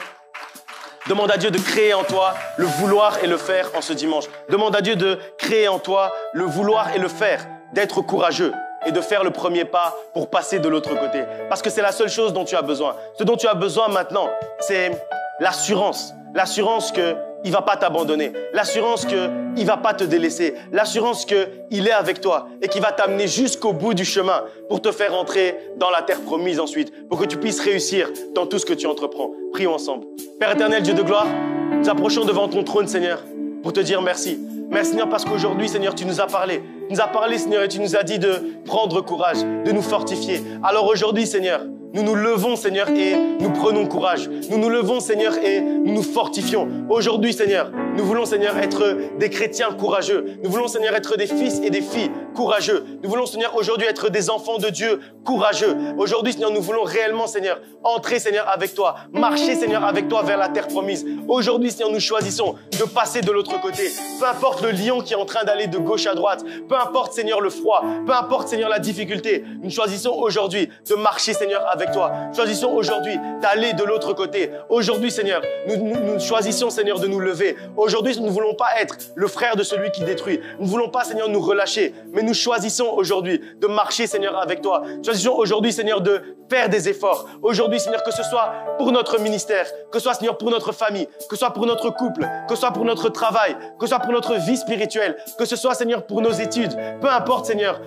créer en toi le vouloir et le faire en ce dimanche. Demande à Dieu de créer en toi le vouloir et le faire, d'être courageux et de faire le premier pas pour passer de l'autre côté. Parce que c'est la seule chose dont tu as besoin. Ce dont tu as besoin maintenant, c'est l'assurance. L'assurance qu'il ne va pas t'abandonner. L'assurance qu'il ne va pas te délaisser. L'assurance qu'il est avec toi et qu'il va t'amener jusqu'au bout du chemin pour te faire entrer dans la terre promise ensuite, pour que tu puisses réussir dans tout ce que tu entreprends. Prions ensemble. Père éternel, Dieu de gloire, nous approchons devant ton trône, Seigneur, pour te dire merci. Merci, Seigneur, parce qu'aujourd'hui, Seigneur, tu nous as parlé. Tu nous as parlé, Seigneur, et tu nous as dit de prendre courage, de nous fortifier. Alors aujourd'hui, Seigneur, nous nous levons, Seigneur, et nous prenons courage. Nous nous levons, Seigneur, et nous nous fortifions. Aujourd'hui, Seigneur, nous voulons, Seigneur, être des chrétiens courageux. Nous voulons, Seigneur, être des fils et des filles courageux. Nous voulons, Seigneur, aujourd'hui être des enfants de Dieu courageux. Aujourd'hui, Seigneur, nous voulons réellement, Seigneur, entrer, Seigneur, avec toi. Marcher, Seigneur, avec toi vers la terre promise. Aujourd'hui, Seigneur, nous choisissons de passer de l'autre côté. Peu importe le lion qui est en train d'aller de gauche à droite. Peu importe, Seigneur, le froid. Peu importe, Seigneur, la difficulté. Nous choisissons aujourd'hui de marcher, Seigneur, avec toi. Choisissons aujourd'hui d'aller de l'autre côté. Aujourd'hui, Seigneur, nous choisissons, Seigneur, de nous lever. Aujourd'hui, nous ne voulons pas être le frère de celui qui détruit. Nous ne voulons pas, Seigneur, nous relâcher. Mais nous choisissons aujourd'hui de marcher, Seigneur, avec toi. Choisissons aujourd'hui, Seigneur, de faire des efforts. Aujourd'hui, Seigneur, que ce soit pour notre ministère, que ce soit, Seigneur, pour notre famille, que ce soit pour notre couple, que ce soit pour notre travail, que ce soit pour notre vie spirituelle, que ce soit, Seigneur, pour nos études. Peu importe, Seigneur,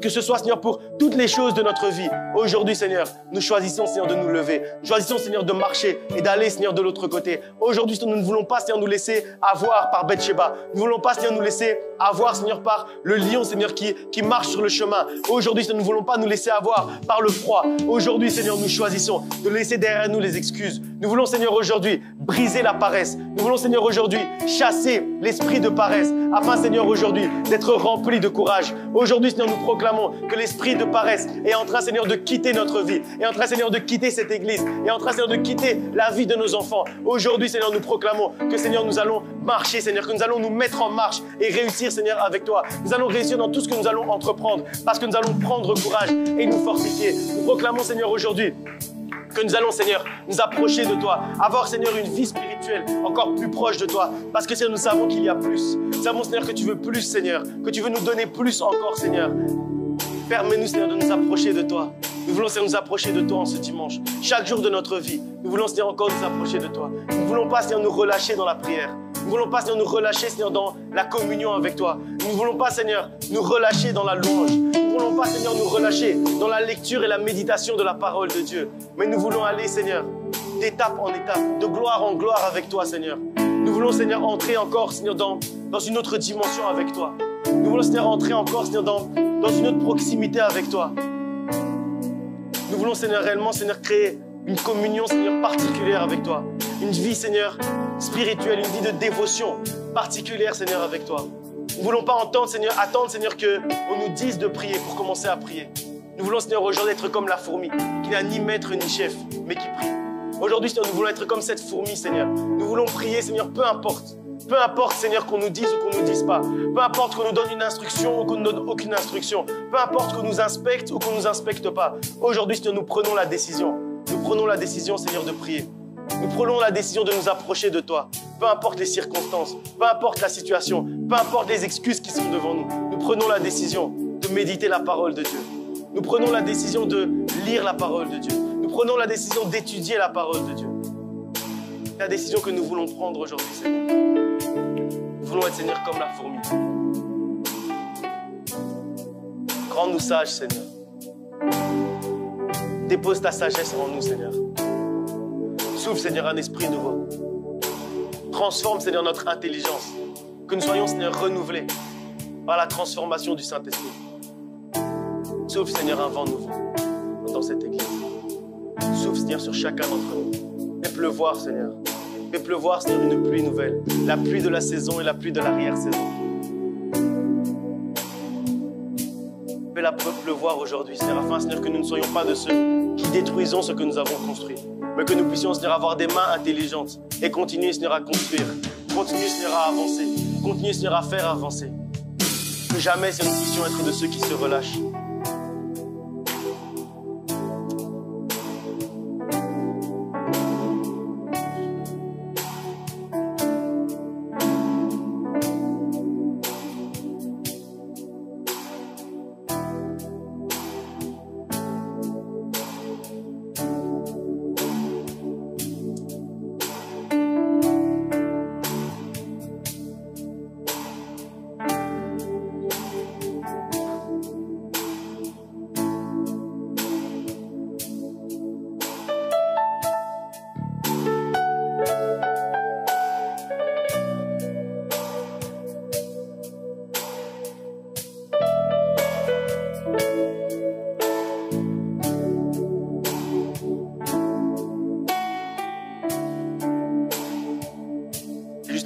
que ce soit, Seigneur, pour toutes les choses de notre vie. Aujourd'hui, Seigneur, nous choisissons, Seigneur, de nous lever. Nous choisissons, Seigneur, de marcher et d'aller, Seigneur, de l'autre côté. Aujourd'hui, nous ne voulons pas, Seigneur, nous laisser avoir par Bathsheba. Nous ne voulons pas, Seigneur, nous laisser avoir, Seigneur, par le lion, Seigneur, qui marche sur le chemin. Aujourd'hui, Seigneur, nous ne voulons pas nous laisser avoir par le froid. Aujourd'hui, Seigneur, nous choisissons de laisser derrière nous les excuses. Nous voulons, Seigneur, aujourd'hui briser la paresse. Nous voulons, Seigneur, aujourd'hui chasser l'esprit de paresse afin, Seigneur, aujourd'hui d'être remplis de courage. Aujourd'hui, Seigneur, nous proclamons que l'esprit de paresse est en train, Seigneur, de quitter notre vie, est en train, Seigneur, de quitter cette église, est en train, Seigneur, de quitter la vie de nos enfants. Aujourd'hui, Seigneur, nous proclamons que, Seigneur, nous allons marcher, Seigneur, que nous allons nous mettre en marche et réussir, Seigneur, avec toi. Nous allons réussir dans tout ce que nous allons entreprendre parce que nous allons prendre courage et nous fortifier. Nous proclamons, Seigneur, aujourd'hui que nous allons, Seigneur, nous approcher de toi, avoir, Seigneur, une vie spirituelle encore plus proche de toi, parce que, Seigneur, nous savons qu'il y a plus. Nous savons, Seigneur, que tu veux plus, Seigneur, que tu veux nous donner plus encore, Seigneur. Permets-nous, Seigneur, de nous approcher de toi. Nous voulons, Seigneur, nous approcher de toi en ce dimanche. Chaque jour de notre vie, nous voulons, Seigneur, encore nous approcher de toi. Nous ne voulons pas, Seigneur, nous relâcher dans la prière. Nous ne voulons pas, Seigneur, nous relâcher, Seigneur, dans la communion avec toi. Nous ne voulons pas, Seigneur, nous relâcher dans la louange. Nous ne voulons pas, Seigneur, nous relâcher dans la lecture et la méditation de la parole de Dieu. Mais nous voulons aller, Seigneur, d'étape en étape, de gloire en gloire avec toi, Seigneur. Nous voulons, Seigneur, entrer encore, Seigneur, dans une autre dimension avec toi. Nous voulons, Seigneur, entrer encore, Seigneur, dans une autre proximité avec toi. Nous voulons, Seigneur, réellement, Seigneur, créer une communion, Seigneur, particulière avec toi. Une vie, Seigneur, spirituelle, une vie de dévotion particulière, Seigneur, avec toi. Nous ne voulons pas attendre, Seigneur, qu'on nous dise de prier pour commencer à prier. Nous voulons, Seigneur, aujourd'hui être comme la fourmi, qui n'a ni maître ni chef, mais qui prie. Aujourd'hui, Seigneur, nous voulons être comme cette fourmi, Seigneur. Nous voulons prier, Seigneur, peu importe. Peu importe, Seigneur, qu'on nous dise ou qu'on ne nous dise pas. Peu importe qu'on nous donne une instruction ou qu'on ne nous donne aucune instruction. Peu importe qu'on nous inspecte ou qu'on ne nous inspecte pas. Aujourd'hui, Seigneur, nous prenons la décision. Nous prenons la décision, Seigneur, de prier. Nous prenons la décision de nous approcher de toi. Peu importe les circonstances, peu importe la situation, peu importe les excuses qui sont devant nous. Nous prenons la décision de méditer la parole de Dieu. Nous prenons la décision de lire la parole de Dieu. Nous prenons la décision d'étudier la parole de Dieu. La décision que nous voulons prendre aujourd'hui, Seigneur. Nous voulons être, Seigneur, comme la fourmi. Rends-nous sages, Seigneur. Dépose ta sagesse en nous, Seigneur. Souffle, Seigneur, un esprit nouveau. Transforme, Seigneur, notre intelligence. Que nous soyons, Seigneur, renouvelés par la transformation du Saint-Esprit. Souffle, Seigneur, un vent nouveau dans cette église. Souffle, Seigneur, sur chacun d'entre nous. Fais pleuvoir, Seigneur. Fais pleuvoir, Seigneur, une pluie nouvelle. La pluie de la saison et la pluie de l'arrière-saison. Fais-la pleuvoir aujourd'hui, Seigneur, afin, Seigneur, que nous ne soyons pas de ceux qui détruisons ce que nous avons construit. Mais que nous puissions, Seigneur, avoir des mains intelligentes et continuer, Seigneur, à construire. Continuer, Seigneur, à avancer. Continuer, Seigneur, à faire avancer. Que jamais, Seigneur, nous puissions être de ceux qui se relâchent.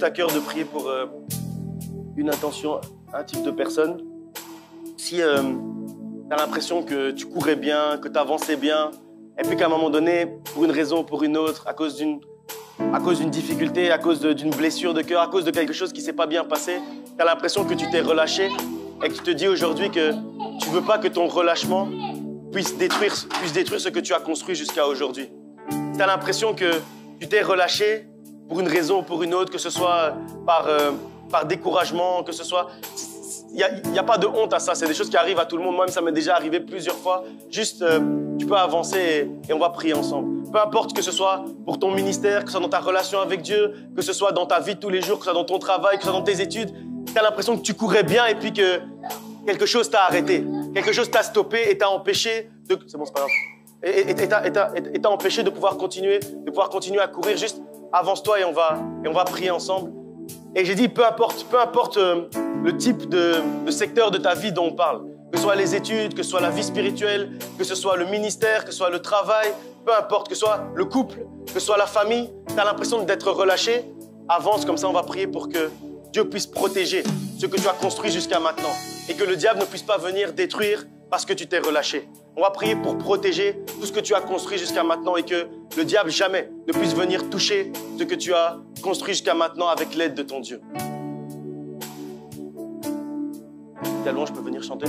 À cœur de prier pour une intention, un type de personne. Si tu as l'impression que tu courais bien, que tu avançais bien, et puis qu'à un moment donné, pour une raison ou pour une autre, à cause d'une difficulté, à cause d'une blessure de cœur, à cause de quelque chose qui ne s'est pas bien passé, tu as l'impression que tu t'es relâché et que tu te dis aujourd'hui que tu ne veux pas que ton relâchement puisse détruire ce que tu as construit jusqu'à aujourd'hui. Si tu as l'impression que tu t'es relâché, pour une raison ou pour une autre, que ce soit par découragement, que ce soit... Il n'y a pas de honte à ça, c'est des choses qui arrivent à tout le monde. Moi-même, ça m'est déjà arrivé plusieurs fois. Juste, tu peux avancer et on va prier ensemble. Peu importe que ce soit pour ton ministère, que ce soit dans ta relation avec Dieu, que ce soit dans ta vie de tous les jours, que ce soit dans ton travail, que ce soit dans tes études, tu as l'impression que tu courais bien et puis que quelque chose t'a arrêté. Quelque chose t'a stoppé et t'a empêché de... C'est bon, c'est pas grave. Et t'a empêché de pouvoir continuer à courir. Juste avance-toi et on va prier ensemble. Et j'ai dit, peu importe le type de secteur de ta vie dont on parle, que ce soit les études, que ce soit la vie spirituelle, que ce soit le ministère, que ce soit le travail, peu importe, que ce soit le couple, que ce soit la famille, tu as l'impression d'être relâché, avance, comme ça on va prier pour que Dieu puisse protéger ce que tu as construit jusqu'à maintenant et que le diable ne puisse pas venir détruire parce que tu t'es relâché. On va prier pour protéger tout ce que tu as construit jusqu'à maintenant et que le diable jamais ne puisse venir toucher ce que tu as construit jusqu'à maintenant avec l'aide de ton Dieu. Tellement je peux venir chanter.